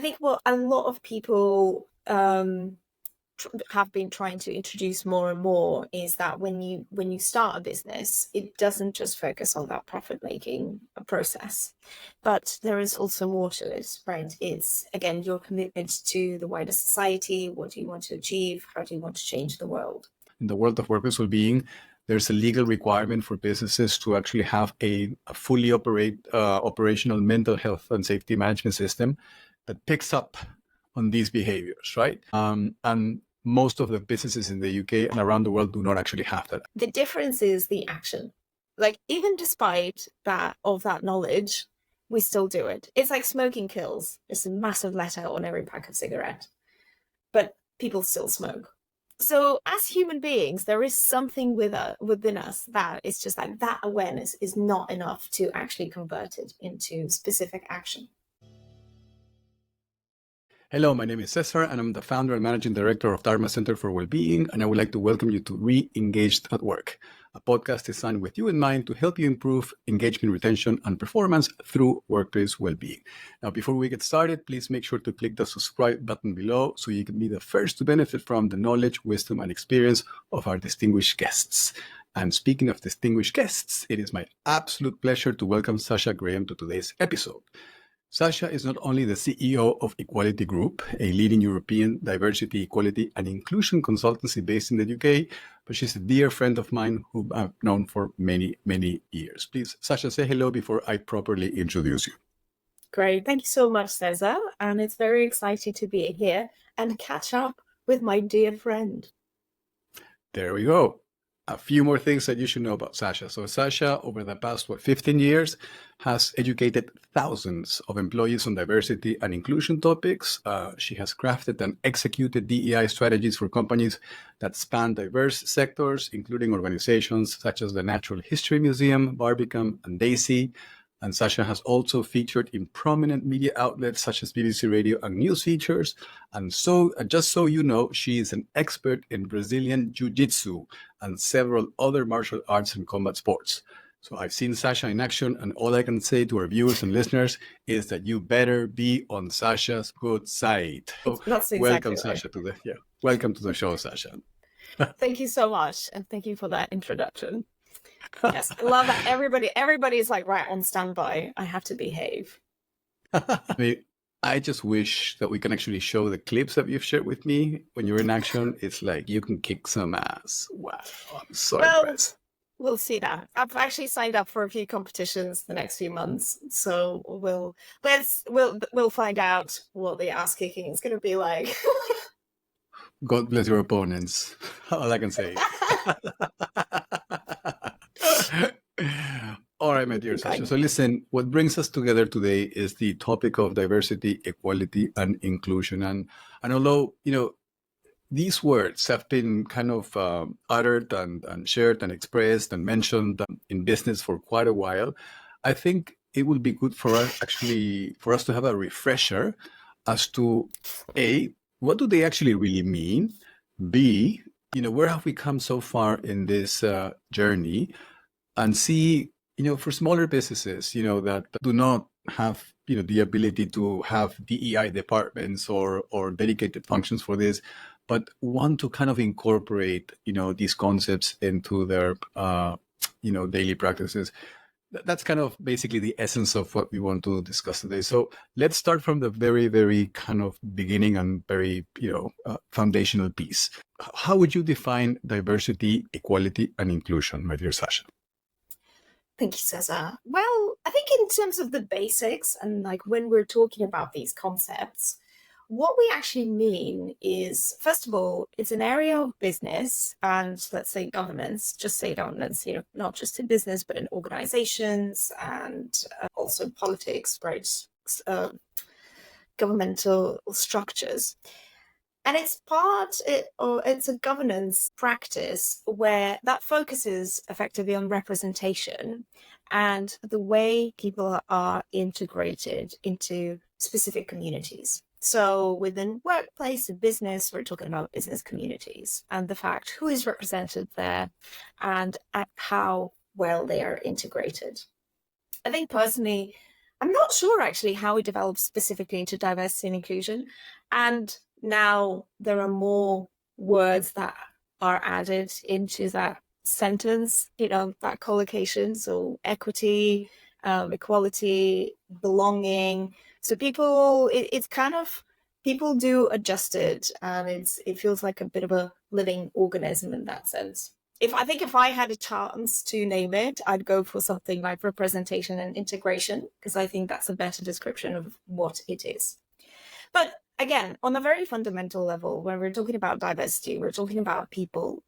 think what a lot of people have been trying to introduce more and more is that when you start a business, it doesn't just focus on that profit making process, but there is also more to it, right? It's again your commitment to the wider society. What do you want to achieve? How do you want to change the world? In the world of workplace well-being, there's a legal requirement for businesses to actually have a fully operational mental health and safety management system that picks up on these behaviors, right? And most of the businesses in the UK and around the world do not actually have that. The difference is the action. Like, even despite that knowledge, we still do it. It's like smoking kills. It's a massive letter on every pack of cigarette, but people still smoke. So as human beings, there is something within us that is just like that awareness is not enough to actually convert it into specific action. Hello, my name is César, and I'm the founder and managing director of Dharma Center for Wellbeing, and I would like to welcome you to Re-Engaged at Work, a podcast designed with you in mind to help you improve engagement, retention, and performance through workplace well-being. Now, before we get started, please make sure to click the subscribe button below so you can be the first to benefit from the knowledge, wisdom, and experience of our distinguished guests. And speaking of distinguished guests, it is my absolute pleasure to welcome Sasha Graham to today's episode. Sasha is not only the CEO of Equality Group, a leading European diversity, equality, and inclusion consultancy based in the UK, but she's a dear friend of mine who I've known for many, many years. Please, Sasha, say hello before I properly introduce you. Great. Thank you so much, César. And it's very exciting to be here and catch up with my dear friend. There we go. A few more things that you should know about Sasha. So Sasha, over the past, 15 years, has educated thousands of employees on diversity and inclusion topics. She has crafted and executed DEI strategies for companies that span diverse sectors, including organizations such as the Natural History Museum, Barbican, and Daisy. And Sasha has also featured in prominent media outlets such as BBC Radio and news features. And so, just so you know, she is an expert in Brazilian Jiu-Jitsu and several other martial arts and combat sports. So I've seen Sasha in action, and all I can say to our viewers and listeners is that you better be on Sasha's good side. So That's exactly welcome, right. Sasha, welcome to the show, Sasha. Thank you so much, and thank you for that introduction. Yes, I love that. Everybody's like right on standby. I have to behave. I just wish that we can actually show the clips that you've shared with me when you're in action. It's like you can kick some ass. Wow, I'm so impressed. We'll see that. I've actually signed up for a few competitions the next few months, so we'll find out what the ass kicking is going to be like. God bless your opponents. All I can say. All right, my dear Sasha. So listen, what brings us together today is the topic of diversity, equality, and inclusion. And although, these words have been kind of uttered and shared and expressed and mentioned in business for quite a while, I think it would be good for us to have a refresher as to A, what do they actually really mean? B, where have we come so far in this journey? And C, for smaller businesses, that do not have, the ability to have DEI departments or dedicated functions for this, but want to kind of incorporate, these concepts into their, daily practices. That's kind of basically the essence of what we want to discuss today. So let's start from the very, very kind of beginning and very, foundational piece. How would you define diversity, equality, and inclusion, my dear Sasha? Thank you, César. Well, I think in terms of the basics and like when we're talking about these concepts, what we actually mean is, first of all, it's an area of business and let's say governance, just say governance, not just in business, but in organizations and also politics, right? Governmental structures. And it's it's a governance practice where that focuses effectively on representation and the way people are integrated into specific communities. So within workplace and business, we're talking about business communities and the fact who is represented there and how well they are integrated. I think personally, I'm not sure actually how it develops specifically into diversity and inclusion. And now there are more words that are added into that sentence, that collocation. So equity, equality, belonging. So it's kind of, people do adjust it, and it feels like a bit of a living organism in that sense. If I had a chance to name it, I'd go for something like representation and integration, because I think that's a better description of what it is. But again, on a very fundamental level, when we're talking about diversity, we're talking about people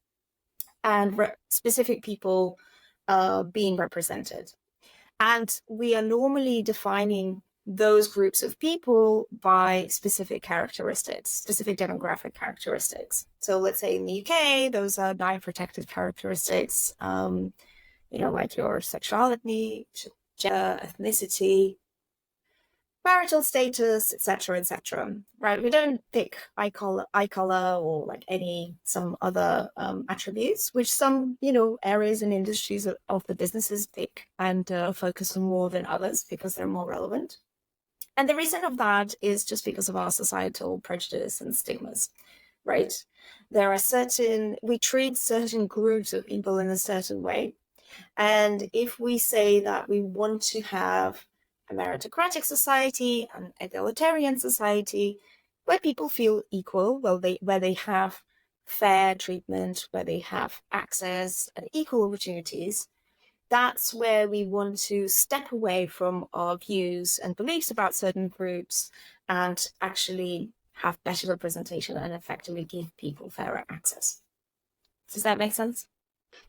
and specific people being represented. And we are normally defining those groups of people by specific characteristics, specific demographic characteristics. So let's say in the UK, those are 9 protected characteristics, like your sexuality, gender, ethnicity, marital status, etc., right? We don't pick eye color or like some other attributes, which some areas and industries of the businesses pick and focus on more than others because they're more relevant. And the reason of that is just because of our societal prejudice and stigmas, right? We treat certain groups of people in a certain way. And if we say that we want to have a meritocratic society, an egalitarian society, where people feel equal, where they have fair treatment, where they have access and equal opportunities, that's where we want to step away from our views and beliefs about certain groups and actually have better representation and effectively give people fairer access. Does that make sense?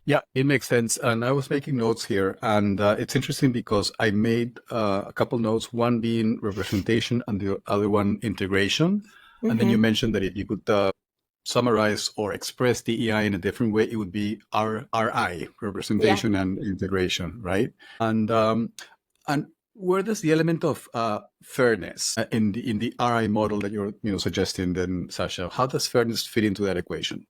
Yeah, it makes sense. And I was making notes here, and it's interesting because I made a couple notes, one being representation and the other one integration. Mm-hmm. And then you mentioned that if you could summarize or express DEI in a different way, it would be RI, representation and integration, right? And where does the element of fairness in the RI model that you're suggesting then, Sasha, how does fairness fit into that equation?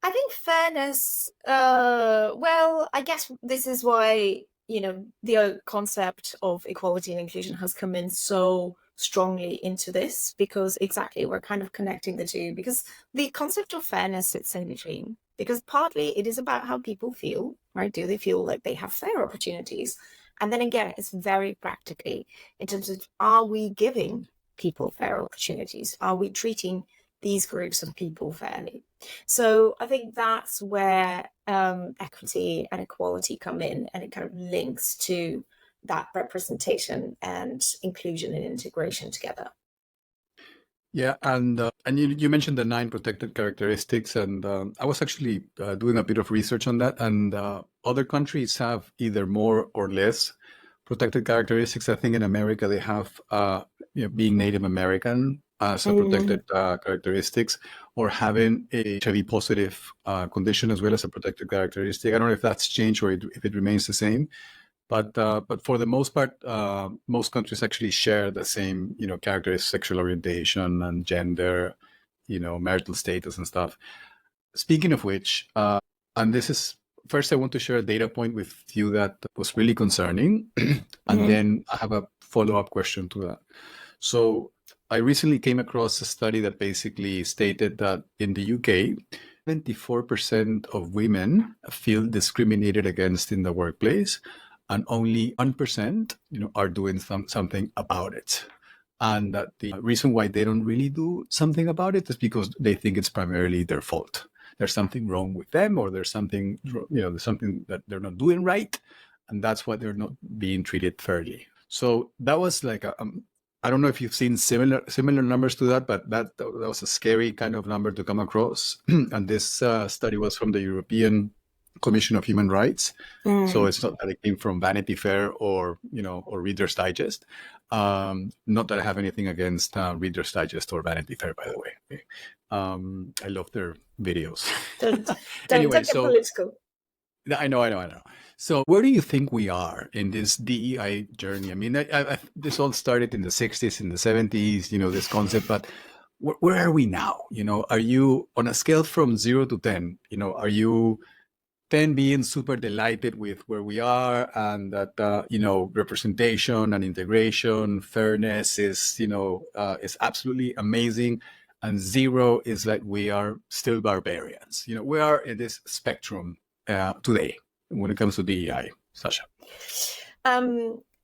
I think fairness, I guess this is why, the concept of equality and inclusion has come in so strongly into this, because exactly, we're kind of connecting the two, because the concept of fairness sits in between, because partly it is about how people feel, right? Do they feel like they have fair opportunities? And then again, it's very practically in terms of, are we giving people fair opportunities? Are we treating these groups of people fairly? So I think that's where equity and equality come in, and it kind of links to that representation and inclusion and integration together. Yeah, and you mentioned the 9 protected characteristics, and I was actually doing a bit of research on that, and other countries have either more or less protected characteristics. I think in America they have being Native American as a protected characteristics, or having a HIV positive condition as well as a protected characteristic. I don't know if that's changed or if it remains the same. But for the most part, most countries actually share the same, characteristics, sexual orientation and gender, marital status and stuff. Speaking of which, and this is, first I want to share a data point with you that was really concerning. And then I have a follow-up question to that. So I recently came across a study that basically stated that in the UK, 74% of women feel discriminated against in the workplace, and only 1%, are doing something about it. And that the reason why they don't really do something about it is because they think it's primarily their fault. There's something wrong with them, or there's something, there's something that they're not doing right, and that's why they're not being treated fairly. So that was like I don't know if you've seen similar numbers to that, but that was a scary kind of number to come across. And this study was from the European Commission of Human Rights. So it's not that it came from Vanity Fair or Reader's Digest. Not that I have anything against Reader's Digest or Vanity Fair, by the way. I love their videos. Don't Anyway, get political. I know. So where do you think we are in this DEI journey? I mean, this all started in the 60s, in the 70s, this concept, but where are we now? Are you on a scale from 0 to 10? Are you then being super delighted with where we are, and that representation and integration, fairness is absolutely amazing, and zero is like we are still barbarians. We are in this spectrum today when it comes to DEI. Sasha.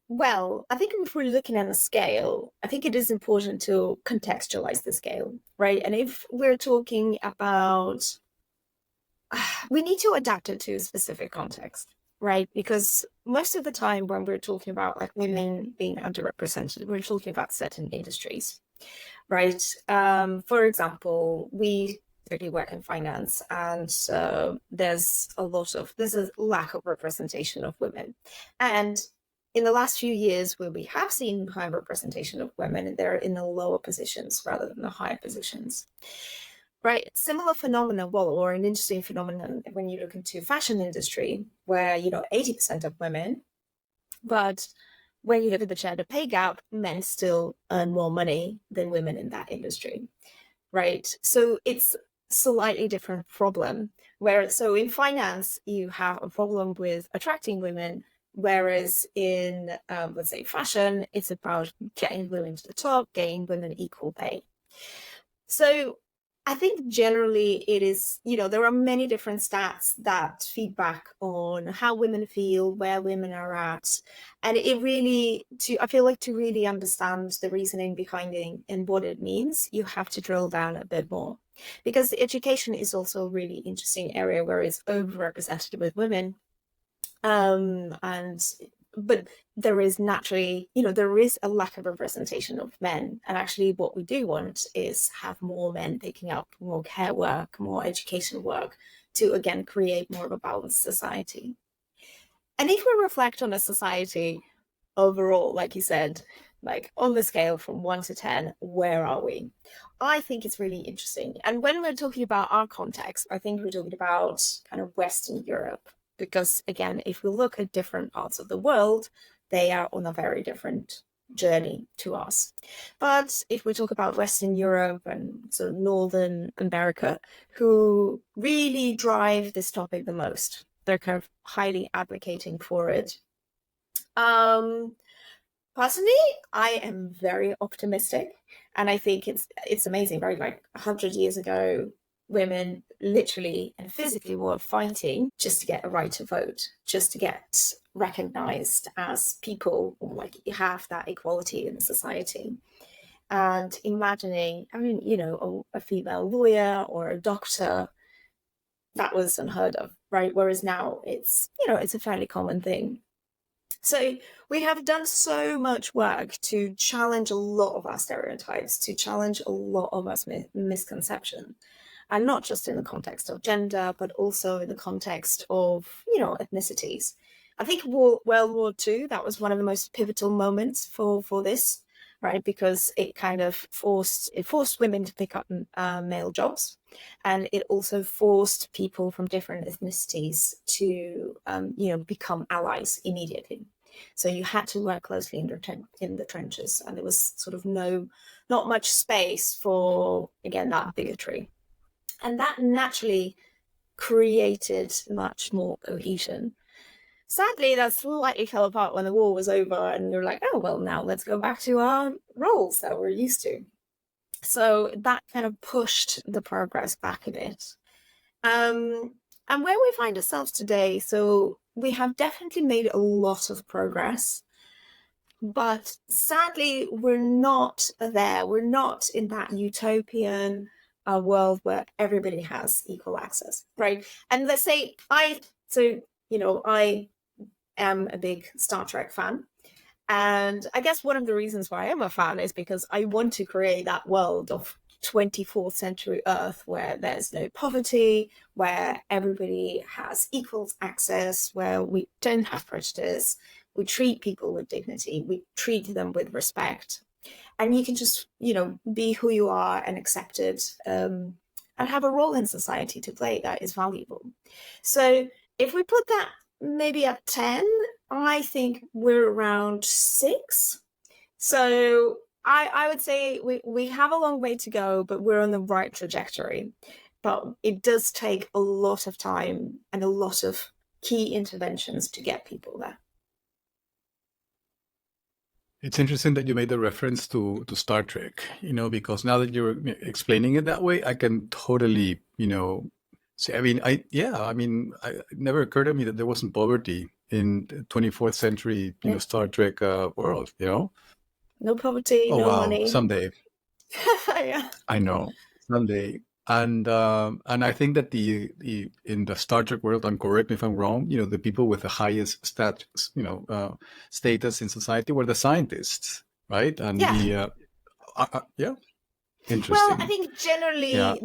Well, I think if we're looking at a scale, I think it is important to contextualize the scale, right? And if we're talking about, we need to adapt it to a specific context, right? Because most of the time when we're talking about like women being underrepresented, we're talking about certain industries, right? For example, we really work in finance, and there's a lack of representation of women. And in the last few years, where we have seen high representation of women, they're in the lower positions rather than the higher positions. Right, similar phenomenon, or an interesting phenomenon when you look into fashion industry, where 80% of women, but when you look at the gender pay gap, men still earn more money than women in that industry, right? So it's slightly different problem. So in finance, you have a problem with attracting women, whereas in, let's say, fashion, it's about getting women to the top, getting women equal pay. So I think generally it is, there are many different stats that feedback on how women feel, where women are at. And it really, I feel like to really understand the reasoning behind it and what it means, you have to drill down a bit more. Because education is also a really interesting area where it's overrepresented with women. But there is naturally, there is a lack of representation of men. And actually what we do want is have more men picking up more care work, more education work to, again, create more of a balanced society. And if we reflect on a society overall, like you said, like on the scale from 1 to 10, where are we? I think it's really interesting. And when we're talking about our context, I think we're talking about kind of Western Europe. Because again, if we look at different parts of the world, they are on a very different journey to us. But if we talk about Western Europe and sort of Northern America, who really drive this topic the most, they're kind of highly advocating for it. Personally, I am very optimistic, and I think it's amazing, right? Like 100 years ago, women literally and physically were fighting just to get a right to vote, just to get recognized as people, like have that equality in society. And imagining, a female lawyer or a doctor, that was unheard of, right? Whereas now it's a fairly common thing. So we have done so much work to challenge a lot of our stereotypes, to challenge a lot of our misconceptions. And not just in the context of gender, but also in the context of, ethnicities. I think World War II, that was one of the most pivotal moments for this, right? Because it kind of forced women to pick up male jobs. And it also forced people from different ethnicities to, become allies immediately. So you had to work closely in the trenches. And there was sort of not much space for, again, that bigotry. And that naturally created much more cohesion. Sadly, that slightly fell apart when the war was over, and you're like, oh, well, now let's go back to our roles that we're used to. So that kind of pushed the progress back a bit. And where we find ourselves today, so we have definitely made a lot of progress, but sadly, we're not there. We're not in that utopian a world where everybody has equal access, right? And let's say I am a big Star Trek fan. And I guess one of the reasons why I am a fan is because I want to create that world of 24th century Earth where there's no poverty, where everybody has equal access, where we don't have prejudice, we treat people with dignity, we treat them with respect. And you can just, be who you are and accepted, and have a role in society to play that is valuable. So if we put that maybe at 10, I think we're around 6. So I would say we have a long way to go, but we're on the right trajectory. but it does take a lot of time and a lot of key interventions to get people there. It's interesting that you made the reference to Star Trek, because now that you're explaining it that way, I can totally, say, it never occurred to me that there wasn't poverty in the 24th century, Star Trek world, No poverty, Oh, no wow. money. Someday. Yeah. I know. Someday. And I think that the in the Star Trek world, and correct me if I'm wrong, the people with the highest status in society were the scientists, right? And Yeah. yeah, Well, interesting. I think generally Yeah.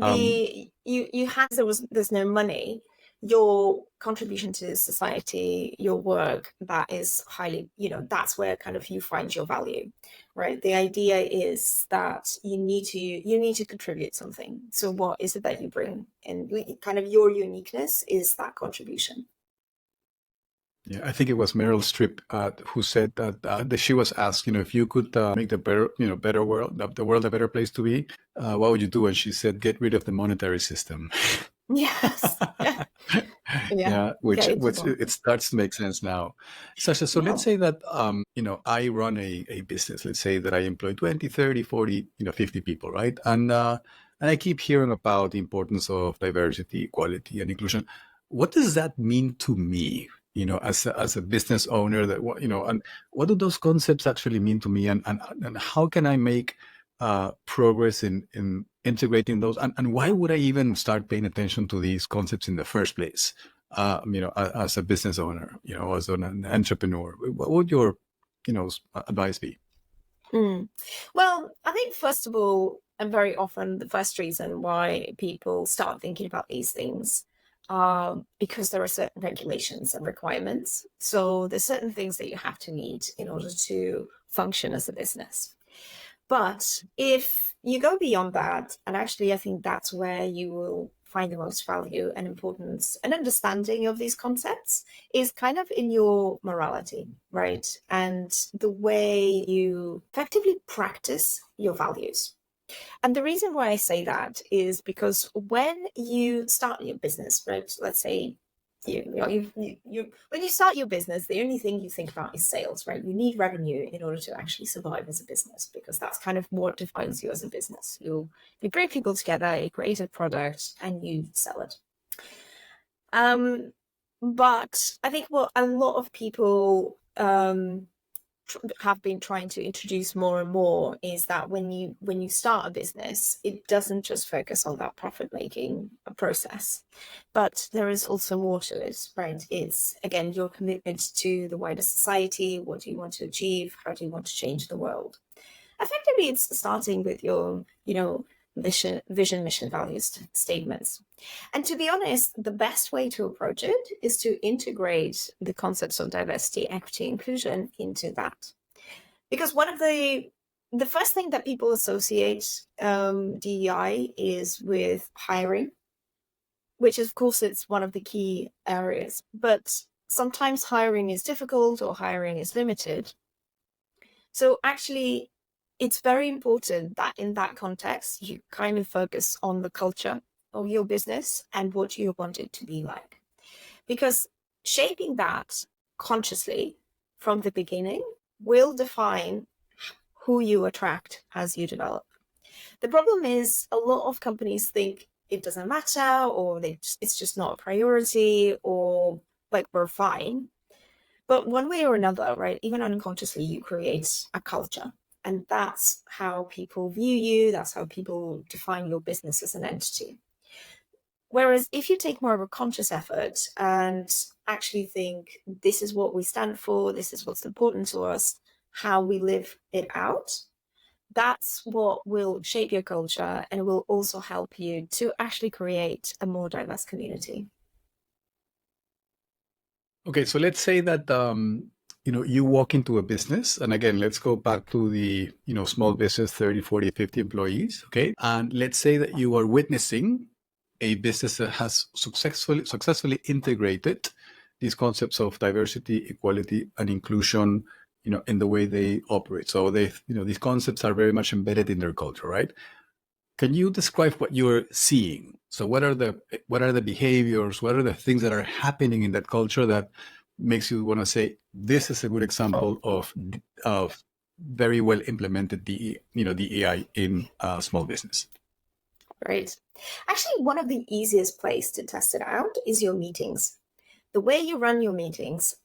you have there's no money. Your contribution to society, your work, that is highly, that's where kind of you find your value, right? The idea is that you need to contribute something. So what is it that you bring? And kind of your uniqueness is that contribution. Yeah, I think it was Meryl Streep who said that she was asked, if you could make the better world, the world a better place to be, what would you do? And she said, get rid of the monetary system. Yes. Yeah. Yeah, which Okay, it starts to make sense now. Sasha, so let's say that I run a business. Let's say that I employ 20, 30, 40, 50 people, right? And I keep hearing about the importance of diversity, equality, and inclusion. What does that mean to me? As a business owner, and what do those concepts actually mean to me, and how can I make progress in integrating those, and why would I even start paying attention to these concepts in the first place? As a business owner, as an entrepreneur, what would your, advice be? Well, I think first of all, and very often the first reason why people start thinking about these things are because there are certain regulations and requirements. So there's certain things that you have to meet in order to function as a business. But if you go beyond that, and actually I think that's where you will find the most value and importance and understanding of these concepts, is kind of in your morality, right? And the way you effectively practice your values. And the reason why I say that is because when you start your business, right? Let's say when you start your business, the only thing you think about is sales, right? You need revenue in order to actually survive as a business, because that's kind of what defines you as a business. You bring people together, you create a product, and you sell it. But I think what a lot of people have been trying to introduce more and more is that when you start a business, it doesn't just focus on that profit making process, but there is also more to it, right? It's again your commitment to the wider society. What do you want to achieve? How do you want to change the world? Effectively, it's starting with your vision, mission, values statements. And to be honest, the best way to approach it is to integrate the concepts of diversity, equity, inclusion into that. Because one of the first thing that people associate DEI is with hiring, which of course it's one of the key areas. But sometimes hiring is difficult or hiring is limited. So actually, it's very important that in that context, you kind of focus on the culture of your business and what you want it to be like. Because shaping that consciously from the beginning will define who you attract as you develop. The problem is a lot of companies think it doesn't matter, or it's just not a priority, or like we're fine. But one way or another, right, even unconsciously, you create a culture. And that's how people view you. That's how people define your business as an entity. Whereas if you take more of a conscious effort and actually think, this is what we stand for, this is what's important to us, how we live it out, that's what will shape your culture and will also help you to actually create a more diverse community. Okay, so let's say that you walk into a business, and again, let's go back to the small business, 30, 40, 50 employees. Okay, and let's say that you are witnessing a business that has successfully integrated these concepts of diversity, equality, and inclusion, in the way they operate. So these concepts are very much embedded in their culture, right? Can you describe what you're seeing So what are the behaviors? What are the things that are happening in that culture that makes you want to say this is a good example of very well implemented DEI in small business? Right. Actually, one of the easiest places to test it out is your meetings. The way you run your meetings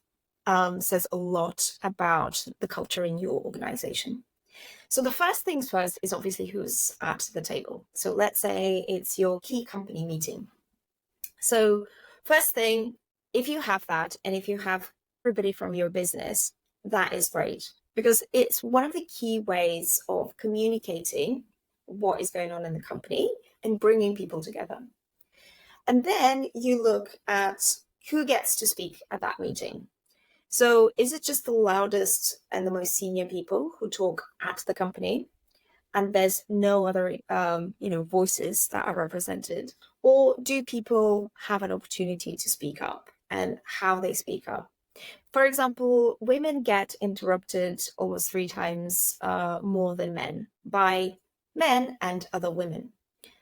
says a lot about the culture in your organization. So the first things first is obviously who's at the table. So let's say it's your key company meeting. So first thing, if you have that, and if you have everybody from your business, that is great, because it's one of the key ways of communicating what is going on in the company and bringing people together. And then you look at who gets to speak at that meeting. So is it just the loudest and the most senior people who talk at the company, and there's no other voices that are represented? Or do people have an opportunity to speak up, and how they speak up? For example, women get interrupted almost 3 times more than men by men and other women.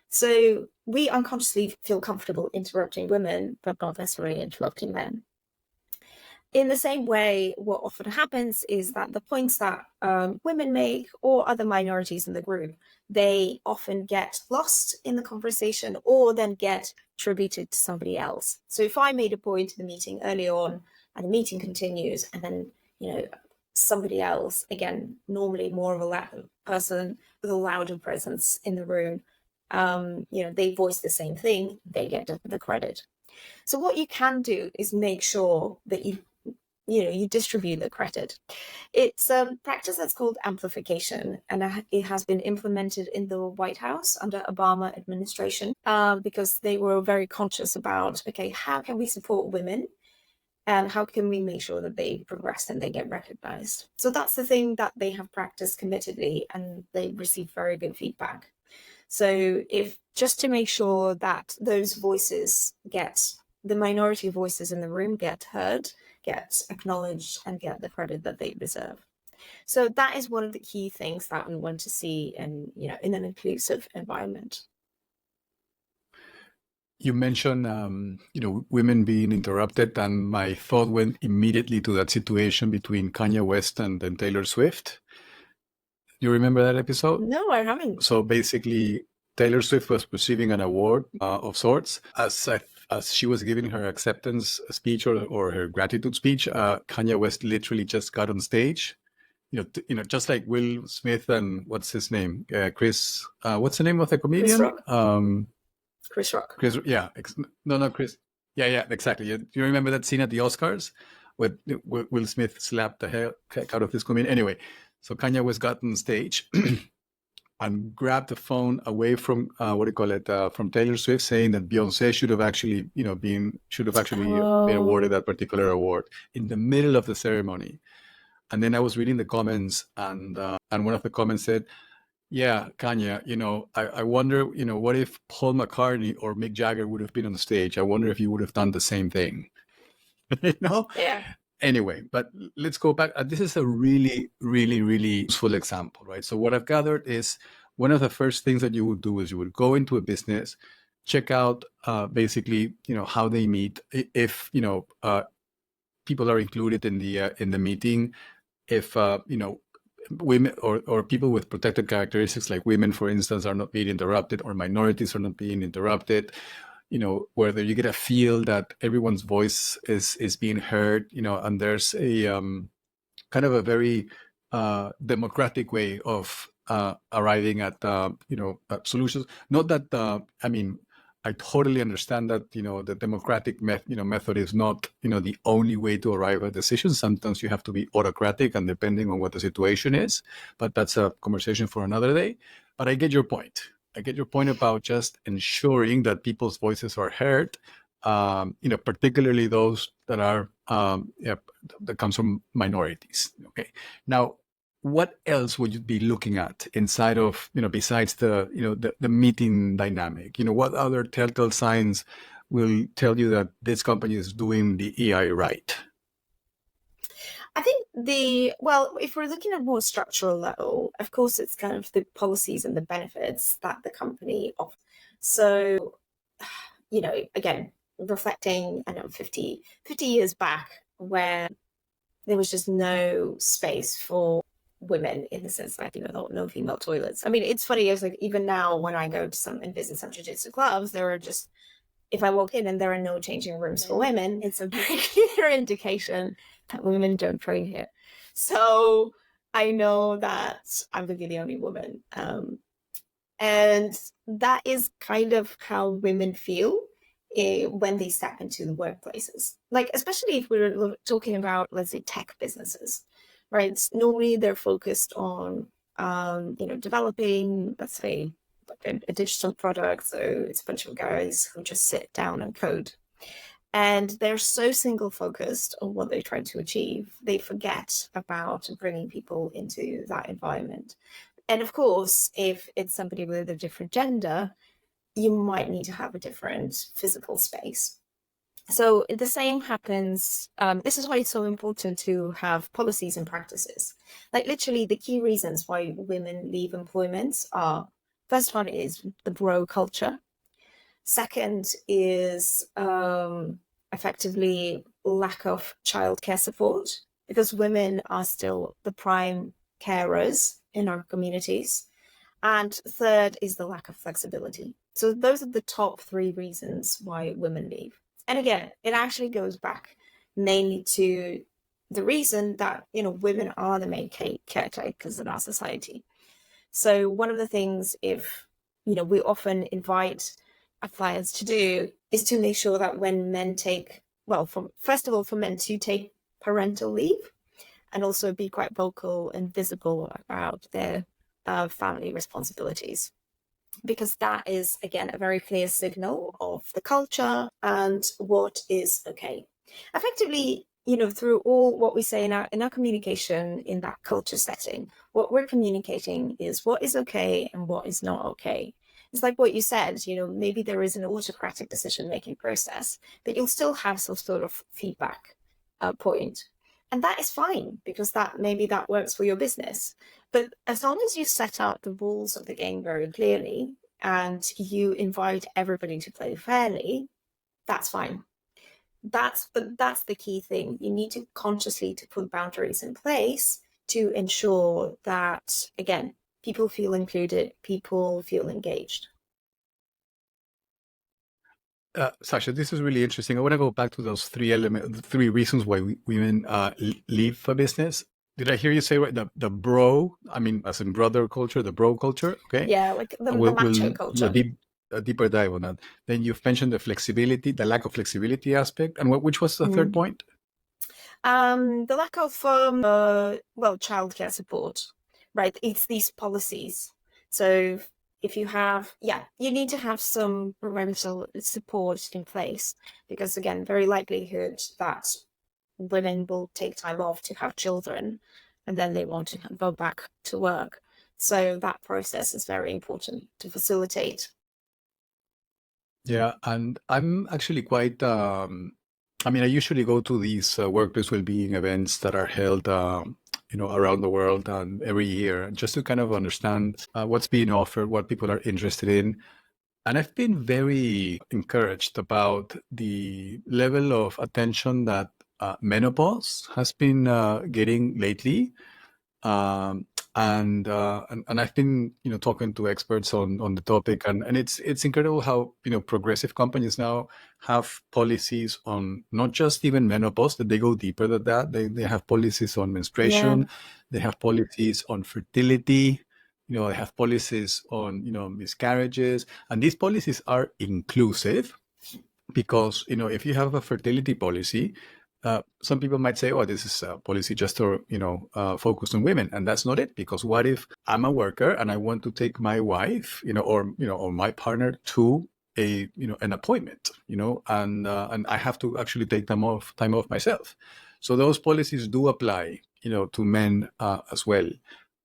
So we unconsciously feel comfortable interrupting women, but not necessarily interrupting men. In the same way, what often happens is that the points that women make or other minorities in the group, they often get lost in the conversation or then get attributed to somebody else. So if I made a point in the meeting early on and the meeting continues, and then, somebody else, again, normally more of a person with a louder presence in the room, they voice the same thing, they get the credit. So what you can do is make sure that you distribute the credit. It's a practice that's called amplification, and it has been implemented in the White House under Obama administration because they were very conscious about, okay, how can we support women and how can we make sure that they progress and they get recognized? So that's the thing that they have practiced committedly, and they receive very good feedback. So if just to make sure that those voices the minority voices in the room get heard, get acknowledged, and get the credit that they deserve. So that is one of the key things that we want to see in an inclusive environment. You mentioned, women being interrupted, and my thought went immediately to that situation between Kanye West and then Taylor Swift. You remember that episode? No, I haven't. So basically, Taylor Swift was receiving an award of sorts. As she was giving her acceptance speech or her gratitude speech, Kanye West literally just got on stage. Just like Will Smith and what's his name, Chris. What's the name of the comedian? Chris Rock. Chris, yeah, no, Chris. Yeah, exactly. You remember that scene at the Oscars where Will Smith slapped the heck out of this comedian? Anyway, so Kanye West got on stage and grabbed the phone away from from Taylor Swift, saying that Beyonce should have actually been awarded that particular award in the middle of the ceremony. And then I was reading the comments, and one of the comments said, "Yeah, Kanye, I wonder, what if Paul McCartney or Mick Jagger would have been on the stage? I wonder if you would have done the same thing." Yeah. Anyway, but let's go back. This is a really, really, really useful example, right? So what I've gathered is one of the first things that you would do is you would go into a business, check out basically, how they meet, if people are included in the meeting, if women or people with protected characteristics like women, for instance, are not being interrupted, or minorities are not being interrupted. Whether you get a feel that everyone's voice is being heard, and there's a kind of a very democratic way of arriving at at solutions. Not that I totally understand that the democratic method is not the only way to arrive at decisions. Sometimes you have to be autocratic, and depending on what the situation is. But that's a conversation for another day. But I get your point. I get your point about just ensuring that people's voices are heard, particularly those that are that comes from minorities. Okay. Now, what else would you be looking at inside of besides the meeting dynamic? What other telltale signs will tell you that this company is doing the EI right? I think if we're looking at more structural level, of course, it's kind of the policies and the benefits that the company offers. So again, reflecting, I know, 50 years back, where there was just no space for women in the sense like, no female toilets. I mean, it's funny, it's like even now when I go to and visit some jiu-jitsu clubs, there are just, if I walk in and there are no changing rooms for women, it's a very clear indication that women don't train here. So I know that I'm going to be the only woman. And that is kind of how women feel when they step into the workplaces. Like, especially if we're talking about, let's say, tech businesses, right? Normally they're focused on, developing, let's say, like a digital product. So it's a bunch of guys who just sit down and code. And they're so single focused on what they're trying to achieve, they forget about bringing people into that environment. And of course, if it's somebody with a different gender, you might need to have a different physical space. So the same happens. This is why it's so important to have policies and practices. Like literally the key reasons why women leave employment are, first one is the bro culture. Second is effectively lack of childcare support, because women are still the prime carers in our communities. And third is the lack of flexibility. So those are the top three reasons why women leave. And again, it actually goes back mainly to the reason that, women are the main caretakers in our society. So one of the things, if, we often invite our clients to do, is to make sure that when men take, first of all, for men to take parental leave, and also be quite vocal and visible about their family responsibilities, because that is, again, a very clear signal of the culture and what is okay. Effectively, through all what we say in our communication in that culture setting, what we're communicating is what is okay and what is not okay. It's like what you said, maybe there is an autocratic decision-making process, but you'll still have some sort of feedback point. And that is fine, because maybe that works for your business. But as long as you set out the rules of the game very clearly and you invite everybody to play fairly, that's fine. But that's the key thing. You need to consciously to put boundaries in place to ensure that, again, people feel included, people feel engaged. Sasha, this is really interesting. I want to go back to those three reasons why women leave a business. Did I hear you say right? The bro, I mean, as in brother culture, the bro culture. Okay. Yeah, like the macho culture. A deeper dive on that. Then you've mentioned the flexibility, the lack of flexibility aspect. And which was the third point? The lack of, childcare support, right? It's these policies. So if you have, you need to have some parental support in place, because again, very likelihood that women will take time off to have children and then they want to go back to work. So that process is very important to facilitate. Yeah, and I'm actually quite, I usually go to these workplace well-being events that are held, around the world and every year, just to kind of understand what's being offered, what people are interested in. And I've been very encouraged about the level of attention that menopause has been getting lately. And I've been talking to experts on the topic, and it's incredible how progressive companies now have policies on not just even menopause, that they go deeper than that. They have policies on menstruation, they have policies on fertility, they have policies on miscarriages, and these policies are inclusive, because if you have a fertility policy, some people might say, "Oh, this is a policy just to, focus on women," and that's not it. Because what if I'm a worker and I want to take my wife, or my partner to an appointment, and I have to actually take time off myself. So those policies do apply, to men as well.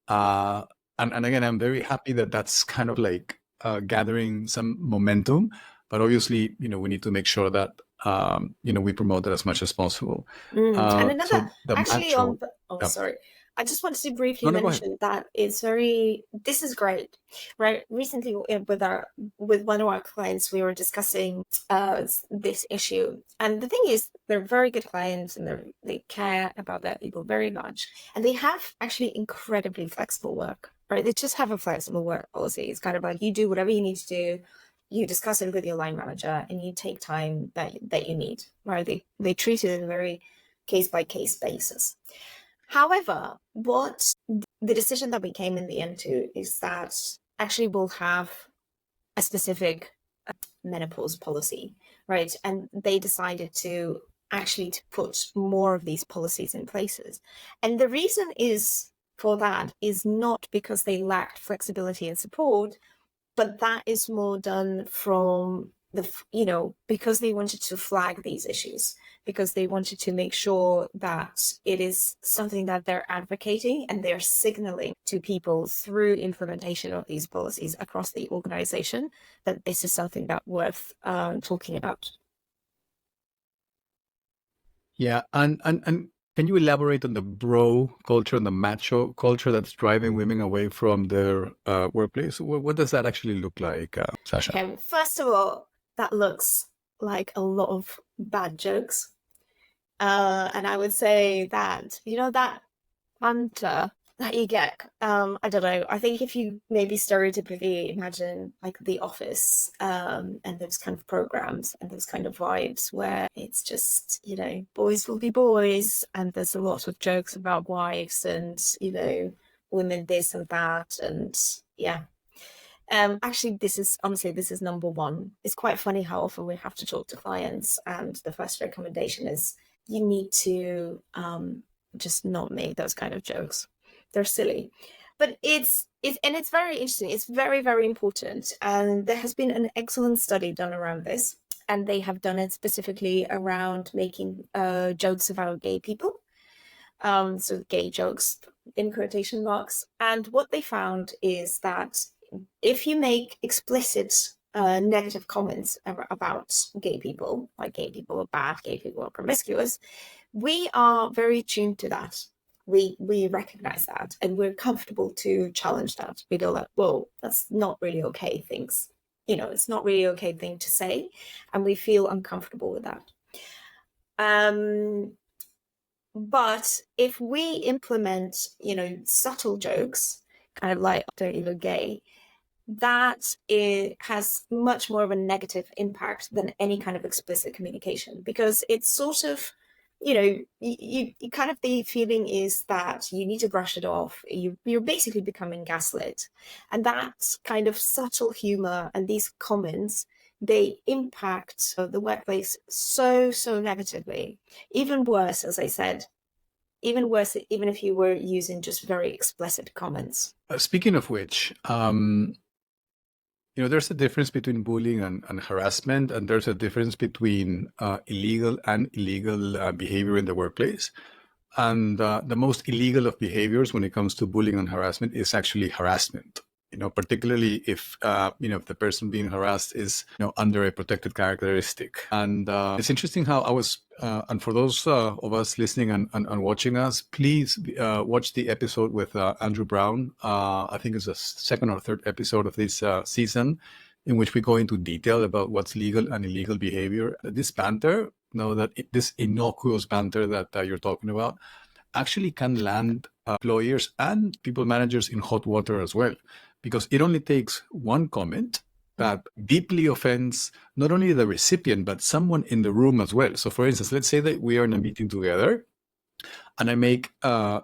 And again, I'm very happy that that's kind of like gathering some momentum. But obviously, we need to make sure that we promote it as much as possible. And another, So the actually, macho, sorry. I just wanted to briefly No, go ahead. mention that this is great, right? Recently with one of our clients, we were discussing this issue. And the thing is, they're very good clients and they care about their people very much. And they have actually incredibly flexible work, right? They just have a flexible work policy. It's kind of like you do whatever you need to do, you discuss it with your line manager, and you take time that you need, right? They treat it in a very case by case basis. However, what the decision that we came in the end to is that actually we'll have a specific menopause policy, right? And they decided to put more of these policies in places. And the reason is for that is not because they lacked flexibility and support, but that is more done from because they wanted to flag these issues, because they wanted to make sure that it is something that they're advocating and they're signaling to people through implementation of these policies across the organization that this is something that worth talking about. Yeah, and can you elaborate on the bro culture and the macho culture that's driving women away from their workplace? What does that actually look like, Sasha? Okay, first of all, that looks like a lot of bad jokes. And I would say that, that banter that you get, I don't know, I think if you maybe stereotypically imagine like The Office, and those kind of programs and those kind of vibes where it's just, boys will be boys, and there's a lot of jokes about wives and, women this and that, and yeah. Actually, this is number one. It's quite funny how often we have to talk to clients, and the first recommendation is you need to just not make those kind of jokes. They're silly. But it's very interesting. It's very, very important. And there has been an excellent study done around this. And they have done it specifically around making jokes about gay people. So gay jokes in quotation marks. And what they found is that if you make explicit negative comments about gay people, like gay people are bad, gay people are promiscuous, we are very tuned to that. We recognize that, and we're comfortable to challenge that. We go like, whoa, that's not really okay things. It's not really okay thing to say, and we feel uncomfortable with that. But if we implement, subtle jokes, kind of like don't even gay, that it has much more of a negative impact than any kind of explicit communication, because it's sort of, you kind of, the feeling is that you need to brush it off. You're basically becoming gaslit. And that kind of subtle humor and these comments, they impact the workplace so negatively. Even worse, as I said, even worse, even if you were using just very explicit comments. Speaking of which, there's a difference between bullying and harassment, and there's a difference between illegal and illegal behavior in the workplace. And the most illegal of behaviors when it comes to bullying and harassment is actually harassment. Particularly if if the person being harassed is under a protected characteristic. And it's interesting how I was, and for those of us listening and watching us, please watch the episode with Andrew Brown. I think it's the second or third episode of this season, in which we go into detail about what's legal and illegal behavior. This banter, this innocuous banter that you're talking about, actually can land employers and people managers in hot water as well, because it only takes one comment that deeply offends not only the recipient but someone in the room as well. So, for instance, let's say that we are in a meeting together, and I make a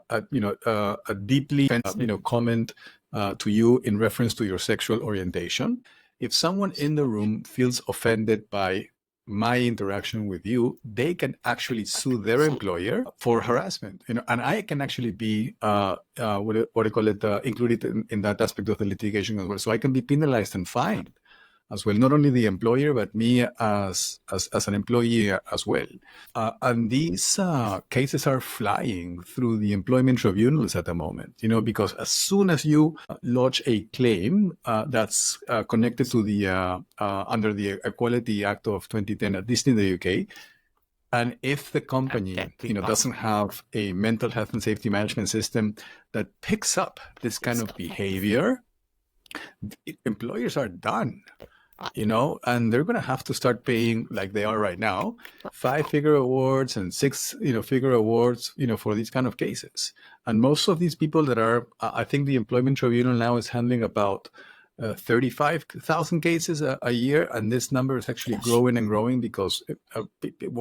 deeply offensive comment to you in reference to your sexual orientation. If someone in the room feels offended by my interaction with you, they can actually sue their employer for harassment. And I can actually be what do you call it, included in that aspect of the litigation as well. So I can be penalized and fined as well, not only the employer but me as an employee as well. And these cases are flying through the employment tribunals at the moment, because as soon as you lodge a claim that's connected to the under the Equality Act of 2010, at least in the UK, And if the company, doesn't have a mental health and safety management system that picks up this kind of behavior, employers are done, and they're going to have to start paying, like they are right now, 5-figure awards and 6-figure awards, for these kind of cases. And most of these people that are, I think the Employment Tribunal now is handling about 35,000 cases a year, and this number is actually growing and growing because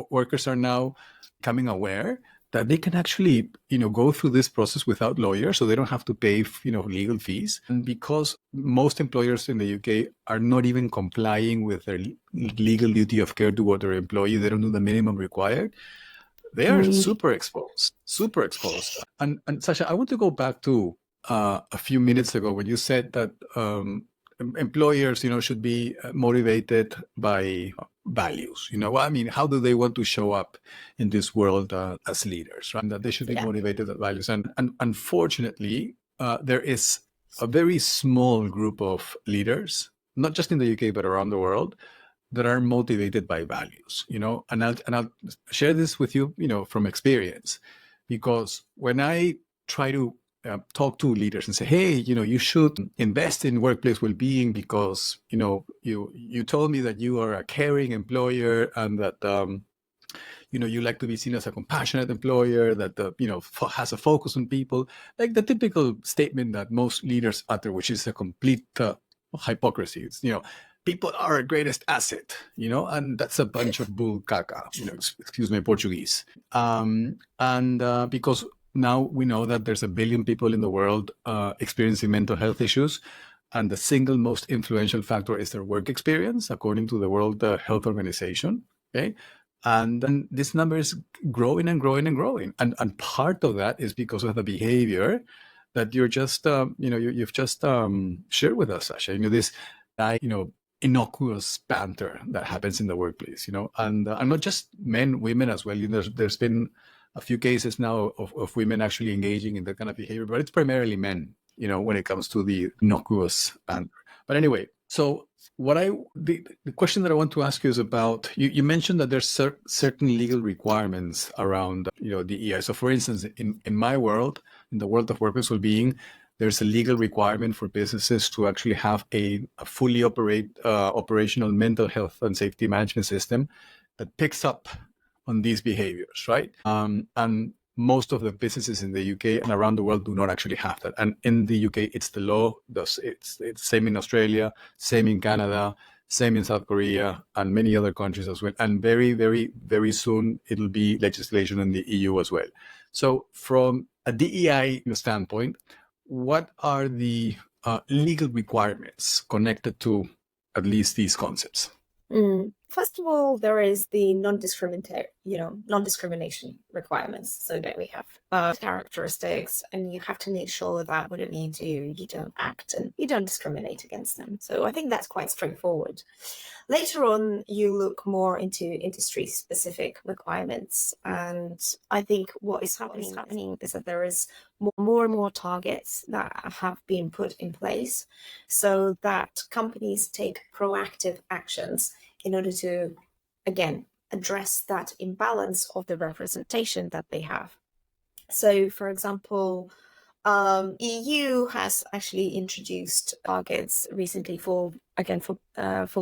workers are now becoming aware that they can actually, go through this process without lawyers, so they don't have to pay, legal fees. And because most employers in the UK are not even complying with their legal duty of care toward their employee, they don't do the minimum required. They are super exposed. And Sasha, I want to go back to a few minutes ago when you said that employers, should be motivated by values. How do they want to show up in this world as leaders, right? And that they should be motivated by values. And unfortunately, there is a very small group of leaders, not just in the UK, but around the world, that are motivated by values, and I'll share this with you, from experience, because when I try to talk to leaders and say, hey, you should invest in workplace well-being because, you told me that you are a caring employer and that, you like to be seen as a compassionate employer that, has a focus on people, like the typical statement that most leaders utter, which is a complete hypocrisy. It's, people are our greatest asset, and that's a bunch of bull caca, excuse my Portuguese. Because now we know that there's 1 billion people in the world experiencing mental health issues, and the single most influential factor is their work experience, according to the World Health Organization. Okay, and then this number is growing and growing and growing, and part of that is because of the behavior that you're just, you've just shared with us, Sasha. This, innocuous banter that happens in the workplace, and not just men, women as well. There's been a few cases now of women actually engaging in that kind of behavior, but it's primarily men, when it comes to the innocuous banter. But anyway, so the question that I want to ask you is about, you mentioned that there's certain legal requirements around, DEI. So for instance, in my world, in the world of workplace well-being, there's a legal requirement for businesses to actually have a fully operational mental health and safety management system that picks up on these behaviors, right? And most of the businesses in the UK and around the world do not actually have that. And in the UK, it's the law. It's same in Australia, same in Canada, same in South Korea, and many other countries as well. And very, very, very soon, it'll be legislation in the EU as well. So from a DEI standpoint, what are the legal requirements connected to at least these concepts? First of all, there is the non-discrimination requirements. So that we have characteristics, and you have to make sure that whatever you do, you don't act and you don't discriminate against them. So I think that's quite straightforward. Later on, you look more into industry-specific requirements, and I think what is happening is that there is more and more targets that have been put in place so that companies take proactive actions in order to, again, address that imbalance of the representation that they have. So, for example, EU has actually introduced targets recently for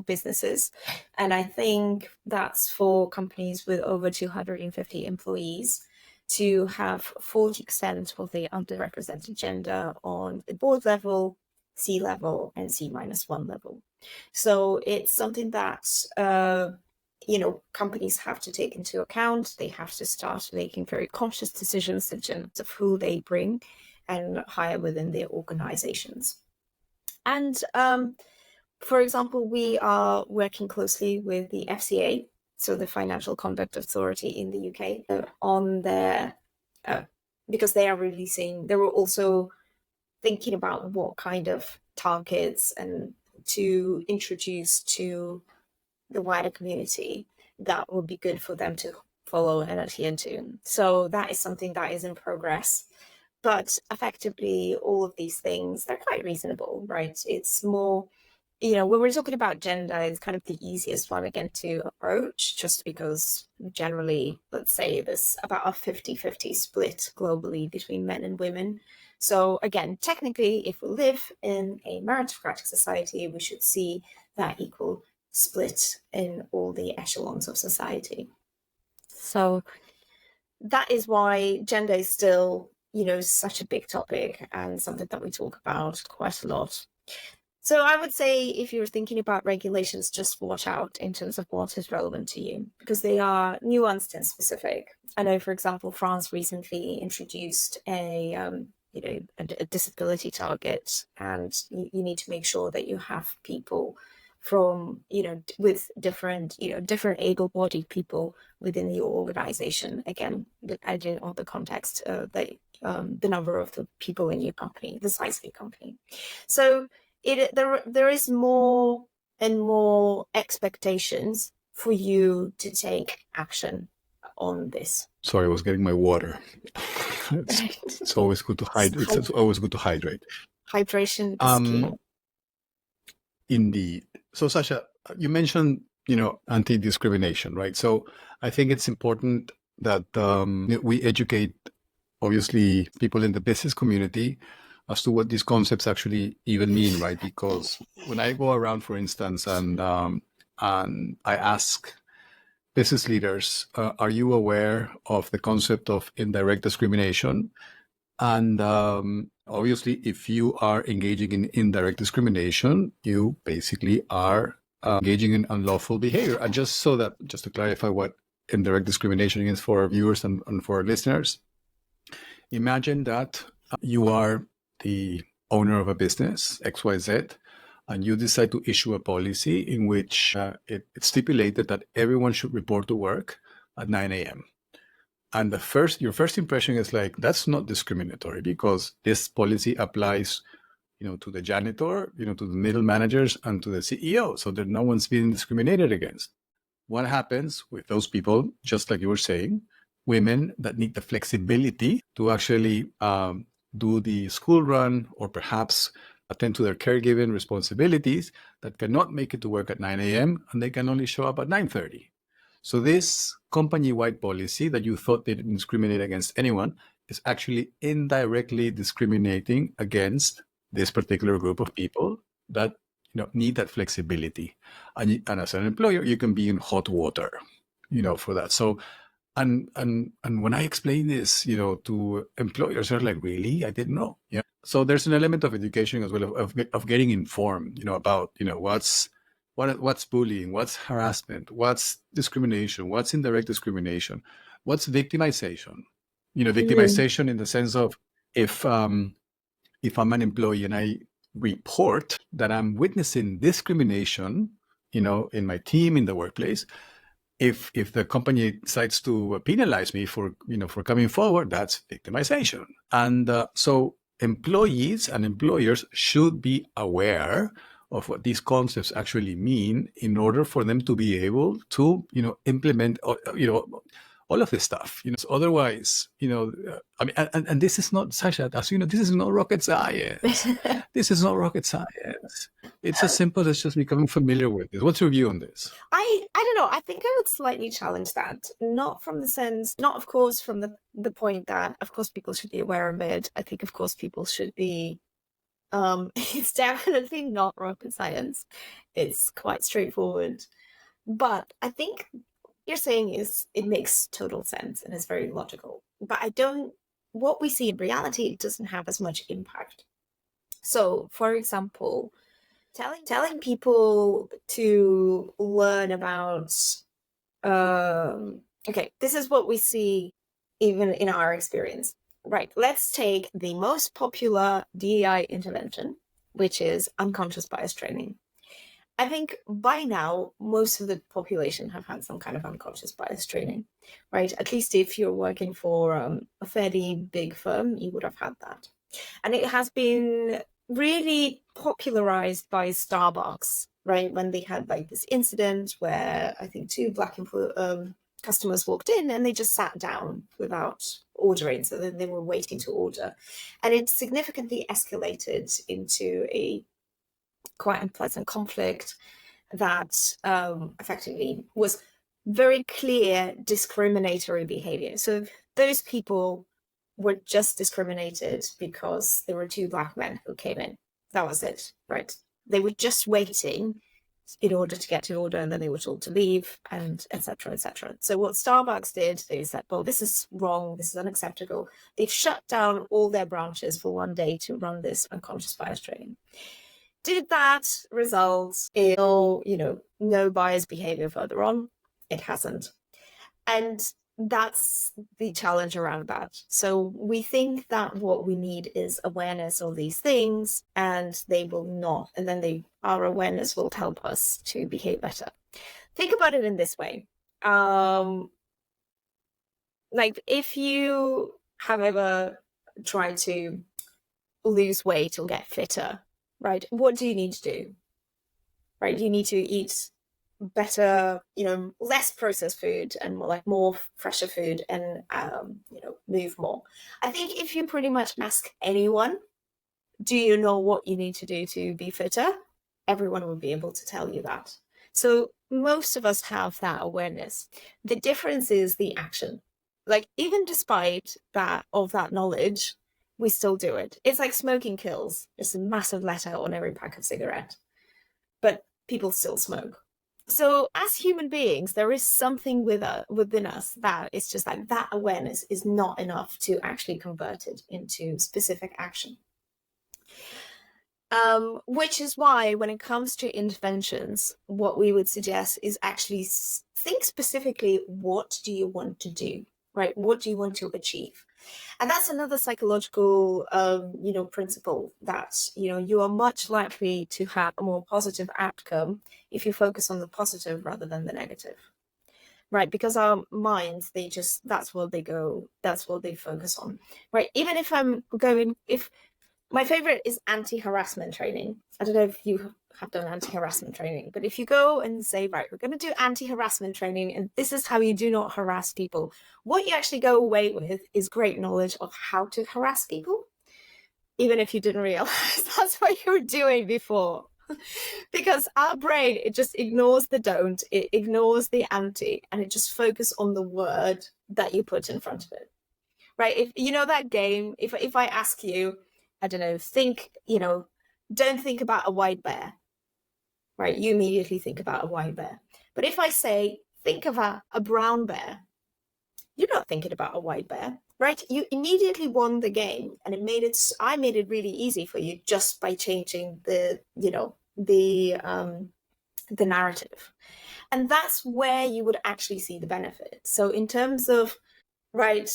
businesses, and I think that's for companies with over 250 employees to have 40% of the underrepresented gender on the board level, C level, and C-1 level. So it's something that companies have to take into account. They have to start making very conscious decisions in terms of who they bring and hire within their organizations. And for example, we are working closely with the FCA, so the Financial Conduct Authority in the UK, on their because they were also thinking about what kind of targets and to introduce to the wider community that would be good for them to follow and adhere to. So that is something that is in progress. But effectively, all of these things, they're quite reasonable, right? It's more when we're talking about gender, it's kind of the easiest one again to approach, just because generally, let's say there's about a 50-50 split globally between men and women. So again, technically, if we live in a meritocratic society, we should see that equal split in all the echelons of society. So that is why gender is still, such a big topic and something that we talk about quite a lot. So I would say if you're thinking about regulations, just watch out in terms of what is relevant to you, because they are nuanced and specific. I know, for example, France recently introduced a disability target, and you need to make sure that you have people from, with different able-bodied people within your organization. Again, depending on the context, the number of the people in your company, the size of your company. So there is more and more expectations for you to take action on this. Sorry, I was getting my water. It's always good to hydrate. It's always good to hydrate. Hydration is key. Indeed. So, Sasha, you mentioned, anti-discrimination, right? So I think it's important that we educate, obviously, people in the business community as to what these concepts actually even mean, right? Because when I go around, for instance, and I ask business leaders, are you aware of the concept of indirect discrimination? And obviously, if you are engaging in indirect discrimination, you basically are engaging in unlawful behavior. And just to clarify what indirect discrimination is for our viewers and for our listeners, imagine that you are the owner of a business, XYZ, and you decide to issue a policy in which it's stipulated that everyone should report to work at 9 a.m. And your first impression is like, that's not discriminatory because this policy applies, to the janitor, to the middle managers and to the CEO. So that no one's being discriminated against. What happens with those people, just like you were saying, women that need the flexibility to actually do the school run or perhaps attend to their caregiving responsibilities that cannot make it to work at 9 a.m. and they can only show up at 9:30. So this company-wide policy that you thought they didn't discriminate against anyone is actually indirectly discriminating against this particular group of people that need that flexibility. And as an employer, you can be in hot water, for that. So and when I explain this, to employers, they're like, really? I didn't know. Yeah. So there's an element of education as well of getting informed, about, what's bullying, what's harassment, what's discrimination, what's indirect discrimination, what's victimization. Victimization in the sense of if I'm an employee and I report that I'm witnessing discrimination, in my team, in the workplace, if the company decides to penalize me for coming forward, that's victimization. And so employees and employers should be aware of what these concepts actually mean in order for them to be able to implement all of this stuff. So otherwise, I mean, and this is not, Sasha, as you know, this is not rocket science. This is not rocket science. It's as simple as just becoming familiar with this. What's your view on this? I don't know. I think I would slightly challenge that. Not of course from the point that of course people should be aware of it. I think of course people should be it's definitely not rocket science. It's quite straightforward. But I think you're saying is it makes total sense and is very logical. But what we see in reality, it doesn't have as much impact. So, for example, telling people to learn about, okay, this is what we see even in our experience. Right, let's take the most popular DEI intervention, which is unconscious bias training. I think by now, most of the population have had some kind of unconscious bias training, right? At least if you're working for a fairly big firm, you would have had that. And it has been really popularized by Starbucks, right? When they had like this incident where I think two Black customers walked in and they just sat down without ordering. So then they were waiting to order. And it significantly escalated into a quite unpleasant conflict that effectively was very clear discriminatory behavior. So those people were just discriminated because there were two Black men who came in. That was it, right? They were just waiting in order to get to order, and then they were told to leave, and etc., etc. So what Starbucks did, they said, well, this is wrong, this is unacceptable. They've shut down all their branches for one day to run this unconscious bias training. Did that result in no bias behavior further on? It hasn't. And that's the challenge around that. So we think that what we need is awareness of these things, and they will not. And then our awareness will help us to behave better. Think about it in this way. Like if you have ever tried to lose weight or get fitter, right? What do you need to do? Right? You need to eat better, less processed food and more fresher food, and move more. I think if you pretty much ask anyone, do you know what you need to do to be fitter? Everyone will be able to tell you that. So most of us have that awareness. The difference is the action. Like even despite that knowledge, we still do it. It's like smoking kills. It's a massive letter on every pack of cigarette, but people still smoke. So as human beings, there is something within us that it's just like that awareness is not enough to actually convert it into specific action. Which is why when it comes to interventions, what we would suggest is actually think specifically, what do you want to do, right? What do you want to achieve? And that's another psychological, principle that, you are much likely to have a more positive outcome if you focus on the positive rather than the negative, right? Because our minds, that's what they focus on, right? Even if my favorite is anti-harassment training. I don't know if you have done anti-harassment training, but if you go and say, right, we're going to do anti-harassment training, and this is how you do not harass people, what you actually go away with is great knowledge of how to harass people, even if you didn't realize that's what you were doing before. Because our brain, it just ignores the don't, it ignores the anti, and it just focuses on the word that you put in front of it, right? If you know that game, if I ask you, I don't know, don't think about a white bear, right? You immediately think about a white bear. But if I say, think about a brown bear, you're not thinking about a white bear, right? You immediately won the game, and I made it really easy for you just by changing the narrative. And that's where you would actually see the benefit. So in terms of, right,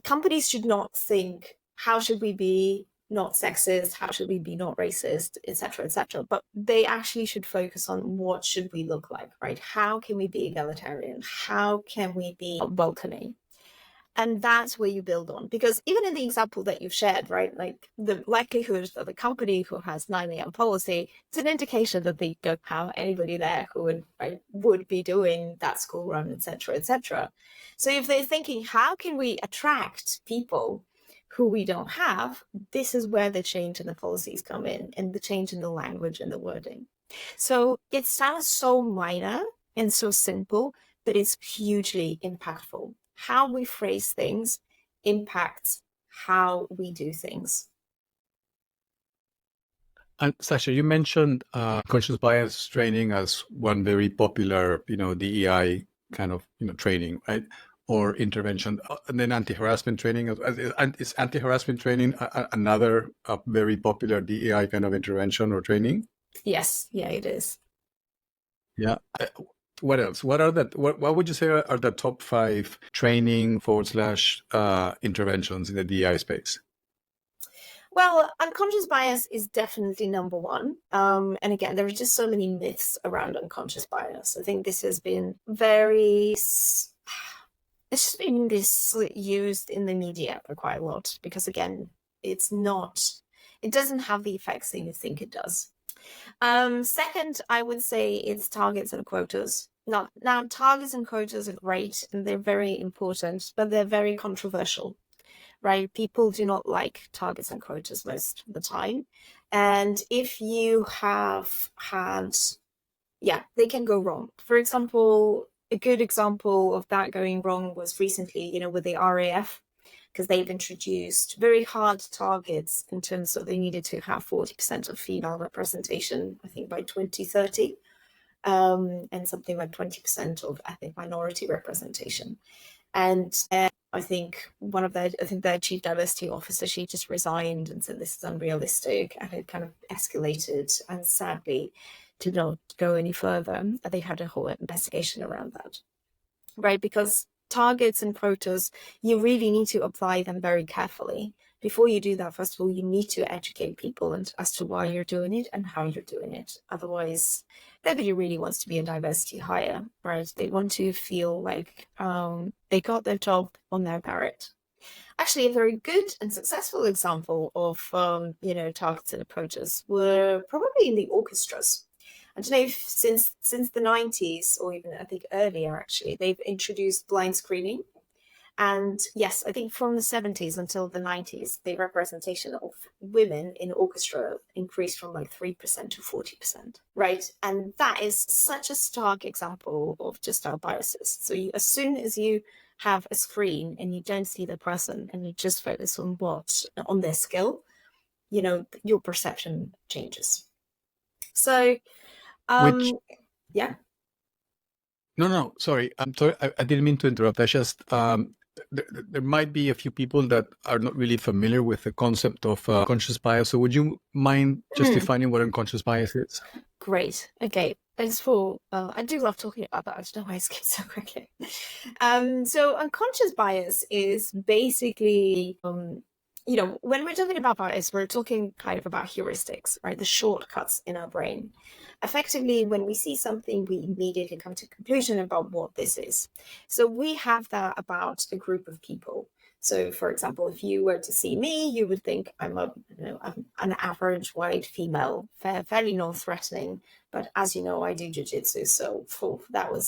companies should not think, how should we be not sexist? How should we be not racist, etc., etc.? But they actually should focus on what should we look like, right? How can we be egalitarian? How can we be welcoming? And that's where you build on. Because even in the example that you've shared, right, like the likelihood that the company who has 9 a.m. policy, it's an indication that they don't have anybody there who would be doing that school run, etc., etc. So if they're thinking, how can we attract people who we don't have, this is where the change in the policies come in, and the change in the language and the wording. So it sounds so minor and so simple, but it's hugely impactful. How we phrase things impacts how we do things. And Sasha, you mentioned conscious bias training as one very popular, DEI kind of, training, right? Or intervention, and then anti-harassment training. Is anti-harassment training another very popular DEI kind of intervention or training? Yes, yeah, it is. Yeah. What else? What would you say are the top 5 training / interventions in the DEI space? Well, unconscious bias is definitely number one. And again, there are just so many myths around unconscious bias. I think this has been it's been used in the media for quite a lot, because again, it doesn't have the effects that you think it does. Second, I would say it's targets and quotas. Now, targets and quotas are great and they're very important, but they're very controversial, right? People do not like targets and quotas most of the time. And if you have had, they can go wrong. For example, a good example of that going wrong was recently, with the RAF, because they've introduced very hard targets in terms of they needed to have 40% of female representation, I think, by 2030, and something like 20% of ethnic minority representation. And I think their chief diversity officer, she just resigned and said this is unrealistic, and it kind of escalated and sadly did not go any further. They had a whole investigation around that, right? Because targets and quotas, you really need to apply them very carefully. Before you do that, first of all, you need to educate people as to why you're doing it and how you're doing it. Otherwise, nobody really wants to be a diversity hire, right? They want to feel like they got their job on their merit. Actually, a very good and successful example of targets and approaches were probably in the orchestras. I don't know if since the 90s, or even I think earlier actually, they've introduced blind screening. And yes, I think from the 70s until the 90s, the representation of women in orchestra increased from like 3% to 40%, right? And that is such a stark example of just our biases. So as soon as you have a screen and you don't see the person and you just focus on their skill, your perception changes. So, Which yeah. no, sorry. I'm sorry. I didn't mean to interrupt. I just there might be a few people that are not really familiar with the concept of unconscious bias. So would you mind just defining what unconscious bias is? Great. Okay. Thanks for. I do love talking about that. I don't know why I skipped so quickly. So unconscious bias is basically, when we're talking about bias, we're talking kind of about heuristics, right? The shortcuts in our brain. Effectively, when we see something, we immediately come to a conclusion about what this is. So we have that about a group of people. So, for example, if you were to see me, you would think I'm an average white female, fairly non-threatening. But as you know, I do jiu-jitsu, so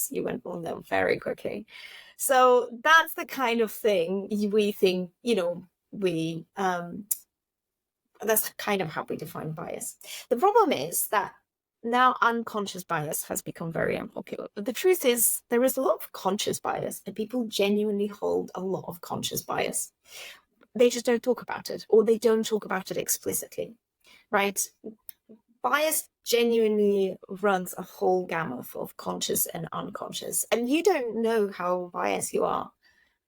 you went on them very quickly. So that's the kind of thing we think, that's kind of how we define bias. The problem is that now unconscious bias has become very unpopular. But the truth is there is a lot of conscious bias, and people genuinely hold a lot of conscious bias. They just don't talk about it, or they don't talk about it explicitly, right? Bias genuinely runs a whole gamut of conscious and unconscious, and you don't know how biased you are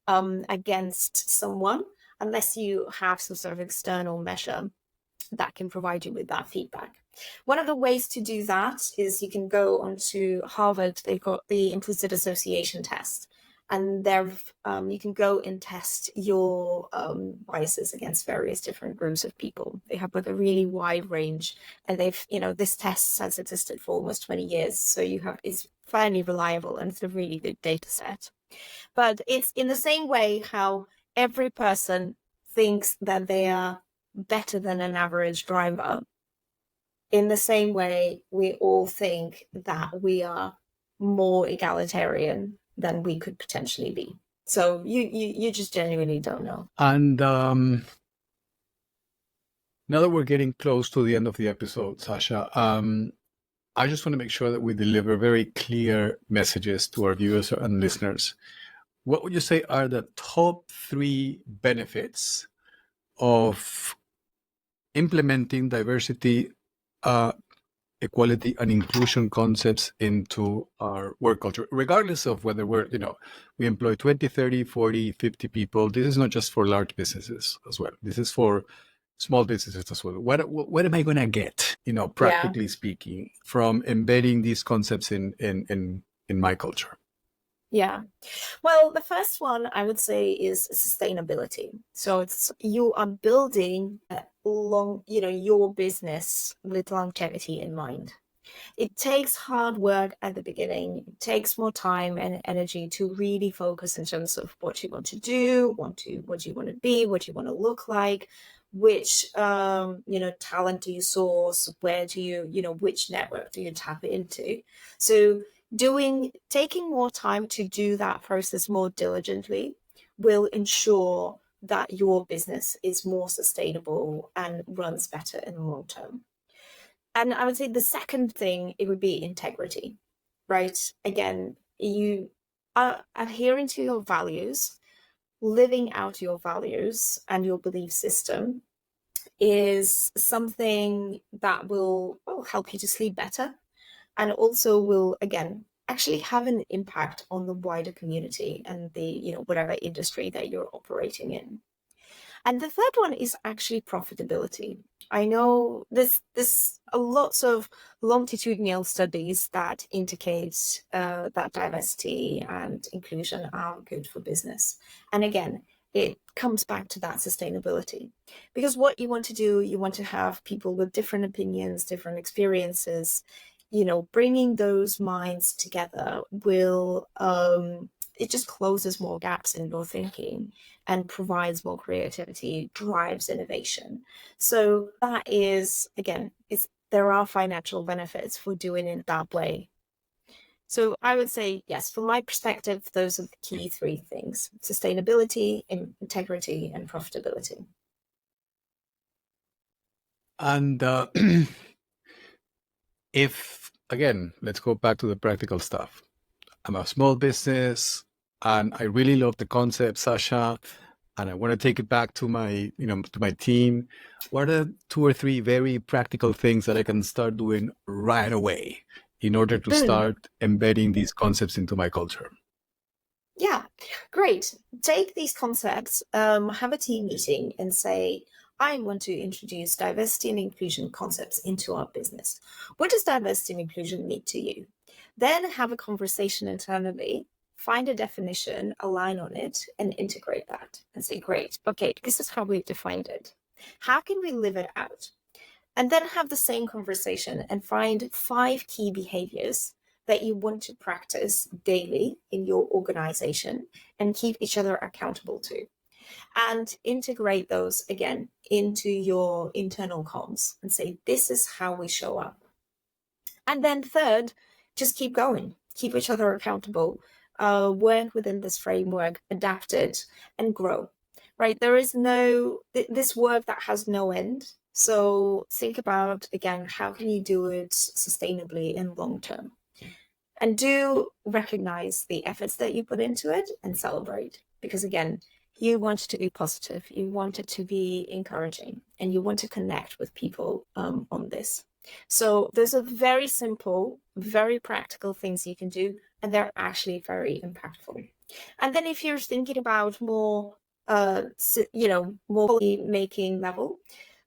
against someone unless you have some sort of external measure that can provide you with that feedback. One of the ways to do that is you can go onto Harvard. They've got the implicit association test, and you can go and test your biases against various different groups of people. They have a really wide range, and this test has existed for almost 20 years, so it's fairly reliable and it's a really good data set. But it's in the same way how every person thinks that they are better than an average driver. In the same way, we all think that we are more egalitarian than we could potentially be. So you just genuinely don't know. And now that we're getting close to the end of the episode, Sasha, I just want to make sure that we deliver very clear messages to our viewers and listeners. What would you say are the top 3 benefits of implementing diversity, equality, and inclusion concepts into our work culture, regardless of whether we employ 20, 30, 40, 50 people? This is not just for large businesses as well. This is for small businesses as well. What am I going to get, practically speaking, from embedding these concepts in my culture? Yeah. Well, the first one I would say is sustainability. So you are building your business with longevity in mind. It takes hard work at the beginning. It takes more time and energy to really focus in terms of what you want to do, what you want to be, what you want to look like, which talent do you source, where do you which network do you tap into. So taking more time to do that process more diligently will ensure that your business is more sustainable and runs better in the long term. And I would say the second thing, it would be integrity, right? Again, you are adhering to your values, living out your values and your belief system is something that will help you to sleep better, and also will, again, actually have an impact on the wider community and the, whatever industry that you're operating in. And the third one is actually profitability. I know there's lots of longitudinal studies that indicate that diversity and inclusion are good for business. And again, it comes back to that sustainability. Because what you want to do, you want to have people with different opinions, different experiences, bringing those minds together will, it just closes more gaps in your thinking and provides more creativity, drives innovation. So that is, again, there are financial benefits for doing it that way. So I would say, yes, from my perspective, those are the key three things: sustainability, integrity, and profitability. And if, again, let's go back to the practical stuff. I'm a small business and I really love the concept, Sasha, and I want to take it back to my, to my team. What are 2 or 3 very practical things that I can start doing right away in order to start embedding these concepts into my culture? Yeah, great. Take these concepts, have a team meeting and say, I want to introduce diversity and inclusion concepts into our business. What does diversity and inclusion mean to you? Then have a conversation internally, find a definition, align on it, and integrate that and say, great, okay, this is how we've defined it. How can we live it out? And then have the same conversation and find 5 key behaviors that you want to practice daily in your organization and keep each other accountable to. And integrate those again into your internal comms and say, this is how we show up. And then third, just keep going, keep each other accountable, work within this framework, adapt it, and grow, right? There is this work that has no end. So think about, again, how can you do it sustainably in long term? And do recognize the efforts that you put into it and celebrate. Because again, you want to be positive, you want it to be encouraging, and you want to connect with people on this. So those are very simple, very practical things you can do, and they're actually very impactful. And then if you're thinking about more, more making level,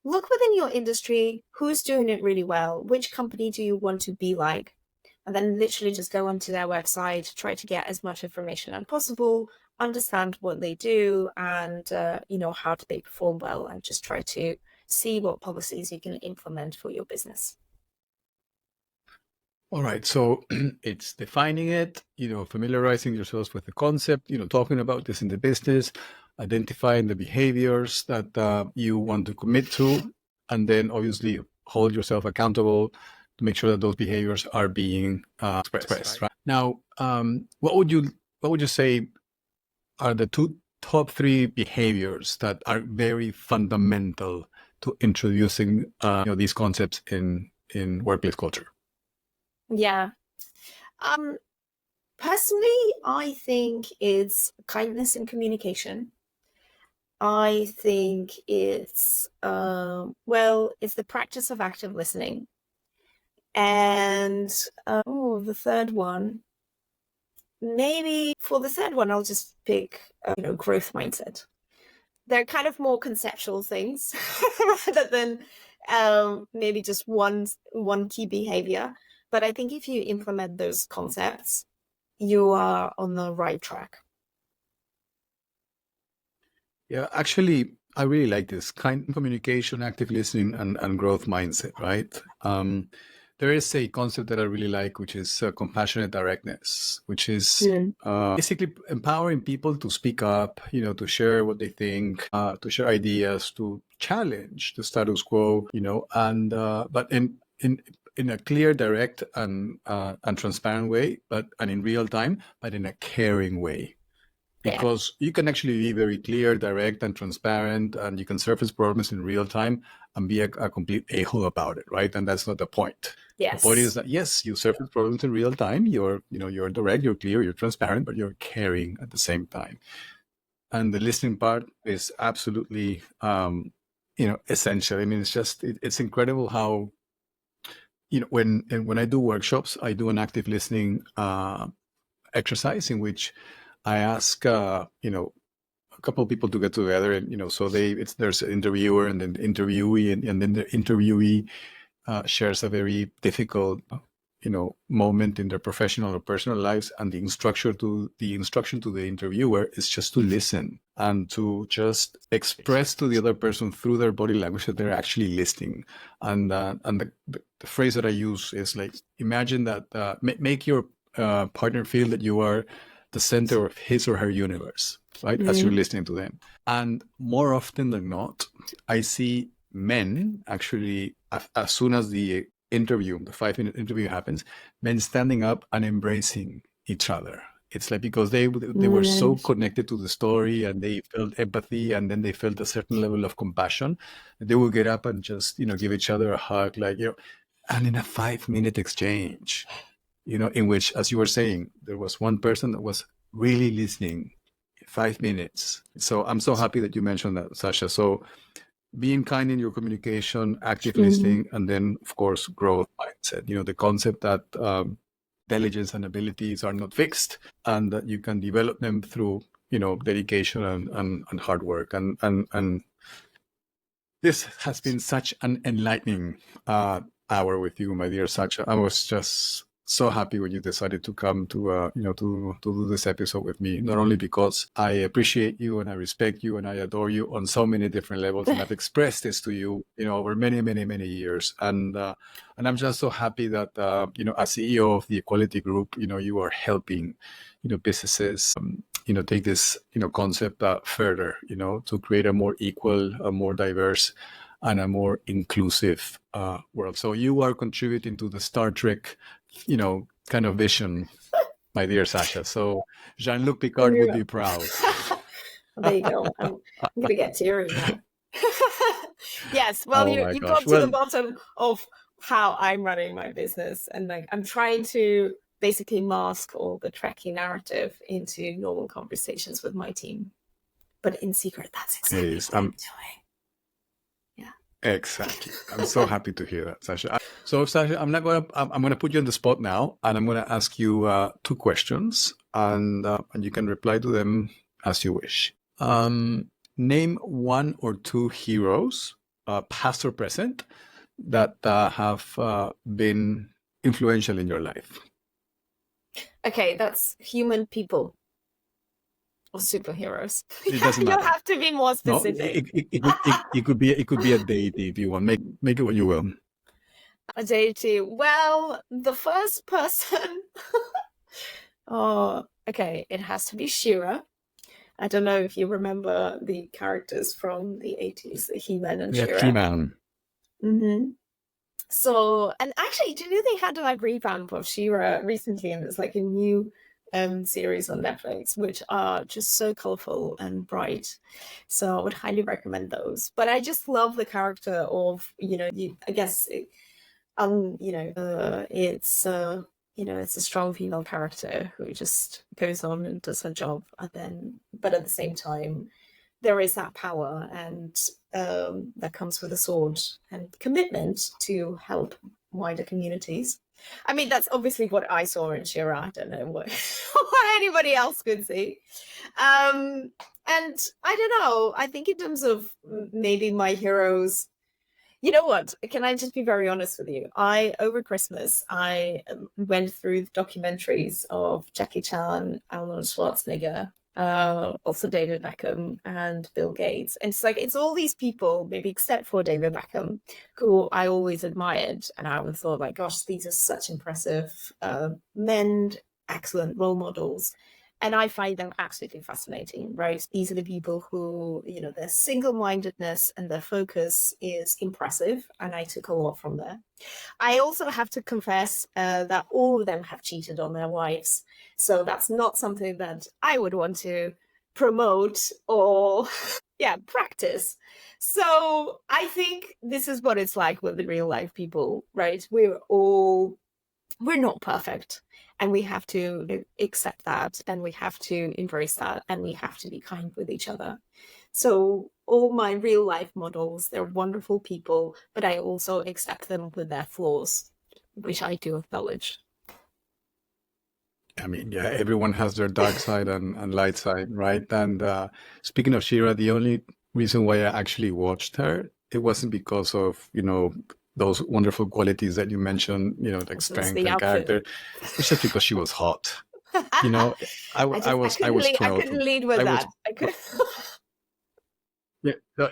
look within your industry, who's doing it really well, which company do you want to be like? And then literally just go onto their website, try to get as much information as possible, understand what they do and, how do they perform well, and just try to see what policies you can implement for your business. All right. So it's defining it, familiarizing yourselves with the concept, talking about this in the business, identifying the behaviors that you want to commit to, and then obviously hold yourself accountable to make sure that those behaviors are being expressed. Right? Now, what would you say are the top 3 behaviors that are very fundamental to introducing these concepts in workplace culture? Yeah. Personally, I think it's kindness in communication. I think it's, it's the practice of active listening. And, the third one, maybe for the third one, I'll just pick, growth mindset. They're kind of more conceptual things rather than maybe just one key behavior. But I think if you implement those concepts, you are on the right track. Yeah, actually, I really like this kind communication, active listening, and growth mindset, right? There is a concept that I really like, which is compassionate directness, which is basically empowering people to speak up, to share what they think, to share ideas, to challenge the status quo, and but in a clear, direct, and transparent way, and in real time, but in a caring way. because you can actually be very clear, direct, and transparent, and you can surface problems in real time and be a complete a-hole about it, right? And that's not the point. Yes. The point is that, yes, you surface problems in real time. You're direct, you're clear, you're transparent, but you're caring at the same time. And the listening part is absolutely, essential. I mean, it's incredible how, when I do workshops, I do an active listening exercise in which I ask, a couple of people to get together, and so there's an interviewer and then the interviewee, and then the interviewee shares a very difficult, moment in their professional or personal lives, and the instruction to the interviewer is just to listen and to just express to the other person through their body language that they're actually listening. And the phrase that I use is like, imagine that make your partner feel that you are the center of his or her universe, right? As you're listening to them. And more often than not, I see men actually, as soon as the 5-minute interview happens, men standing up and embracing each other. It's like, because they were so connected to the story, and they felt empathy, and then they felt a certain level of compassion, they will get up and just, give each other a hug, like, and in a 5-minute exchange, in which, as you were saying, there was one person that was really listening 5 minutes. So I'm so happy that you mentioned that, Sasha. So being kind in your communication, active listening, and then, of course, growth mindset. The concept that intelligence and abilities are not fixed, and that you can develop them through, dedication and hard work. And this has been such an enlightening hour with you, my dear Sasha. I was just so happy when you decided to come to do this episode with me, not only because I appreciate you and I respect you and I adore you on so many different levels, and I've expressed this to you, over many, many, many years. And I'm just so happy that, as CEO of the Equality Group, you are helping, businesses, take this, concept further, to create a more equal, a more diverse, and a more inclusive world. So you are contributing to the Star Trek, kind of vision, my dear Sasha. So Jean-Luc Picard would be proud. There you go. I'm going to get teary now. Yes. Well, you got to the bottom of how I'm running my business, and like I'm trying to basically mask all the Trekkie narrative into normal conversations with my team, but in secret. That's exactly what I'm doing. Exactly. I'm so happy to hear that, Sasha. So, Sasha, I'm going to put you on the spot now, and I'm going to ask you 2 questions, and you can reply to them as you wish. Name 1 or 2 heroes, past or present, that have been influential in your life. Okay, that's human people. Or superheroes. It doesn't matter. You have to be more specific. No, it could be a deity if you want. Make it what you will. A deity. Well, the first person. Okay. It has to be She-Ra. I don't know if you remember the characters from the 80s, the He-Man and She-Ra. He-Man. Mm-hmm. So, and actually, do you know they had a revamp of She-Ra recently, and it's like a new series on Netflix, which are just so colorful and bright. So I would highly recommend those. But I just love the character of, I guess, it's a strong female character who just goes on and does her job, but at the same time, there is that power and that comes with a sword and commitment to help wider communities. I mean, that's obviously what I saw in She-Ra. I don't know what anybody else could see. And I don't know. I think in terms of maybe my heroes, you know what? Can I just be very honest with you? Over Christmas, I went through the documentaries of Jackie Chan, Arnold Schwarzenegger, also David Beckham and Bill Gates. And it's all these people, maybe except for David Beckham, who I always admired. And I always thought, like, gosh, these are such impressive men, excellent role models. And I find them absolutely fascinating, right? These are the people who, their single-mindedness and their focus is impressive. And I took a lot from there. I also have to confess that all of them have cheated on their wives. So that's not something that I would want to promote or practice. So I think this is what it's like with the real life people, right? We're not perfect, and we have to accept that, and we have to embrace that, and we have to be kind with each other. So all my real life models, they're wonderful people, but I also accept them with their flaws, which I do acknowledge. I mean, yeah, everyone has their dark side and light side, right? And speaking of Shira, the only reason why I actually watched her, it wasn't because of, those wonderful qualities that you mentioned, like strength and character. It's just because she was hot. I was 12. I couldn't lead with that. I could. Yeah, no,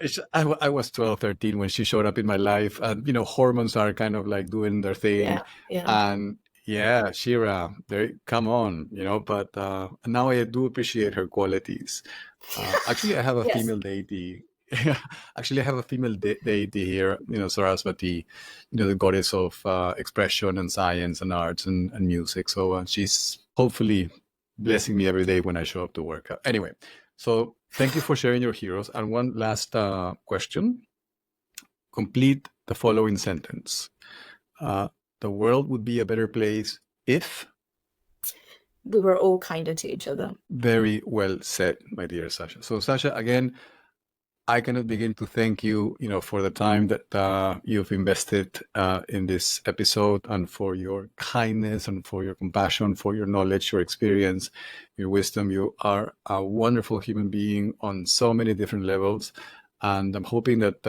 I was 12, 13 when she showed up in my life, and hormones are kind of like doing their thing, and yeah, Shira, come on, but now I do appreciate her qualities. Actually, I have a female deity. Actually, I have a female deity here, Saraswati, the goddess of expression and science and arts and music. So she's hopefully blessing me every day when I show up to work. Anyway, so thank you for sharing your heroes. And one last question. Complete the following sentence. The world would be a better place if we were all kinder to each other. Very well said, my dear Sasha. So Sasha, again, I cannot begin to thank you, for the time that you've invested in this episode, and for your kindness and for your compassion, for your knowledge, your experience, your wisdom. You are a wonderful human being on so many different levels. And I'm hoping that,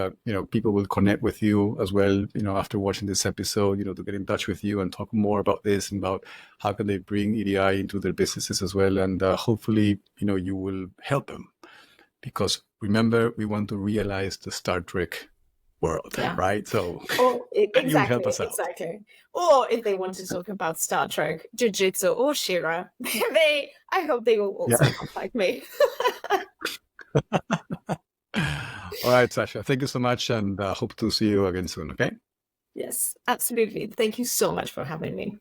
people will connect with you as well, after watching this episode, to get in touch with you and talk more about this and about how can they bring EDI into their businesses as well. And hopefully, you will help them. Because remember, we want to realize the Star Trek world, right? So you help us out. Exactly. Or if they want to talk about Star Trek, Jiu-Jitsu, or Shira, I hope they will also contact me. All right, Sasha. Thank you so much, and hope to see you again soon, okay? Yes, absolutely. Thank you so much for having me.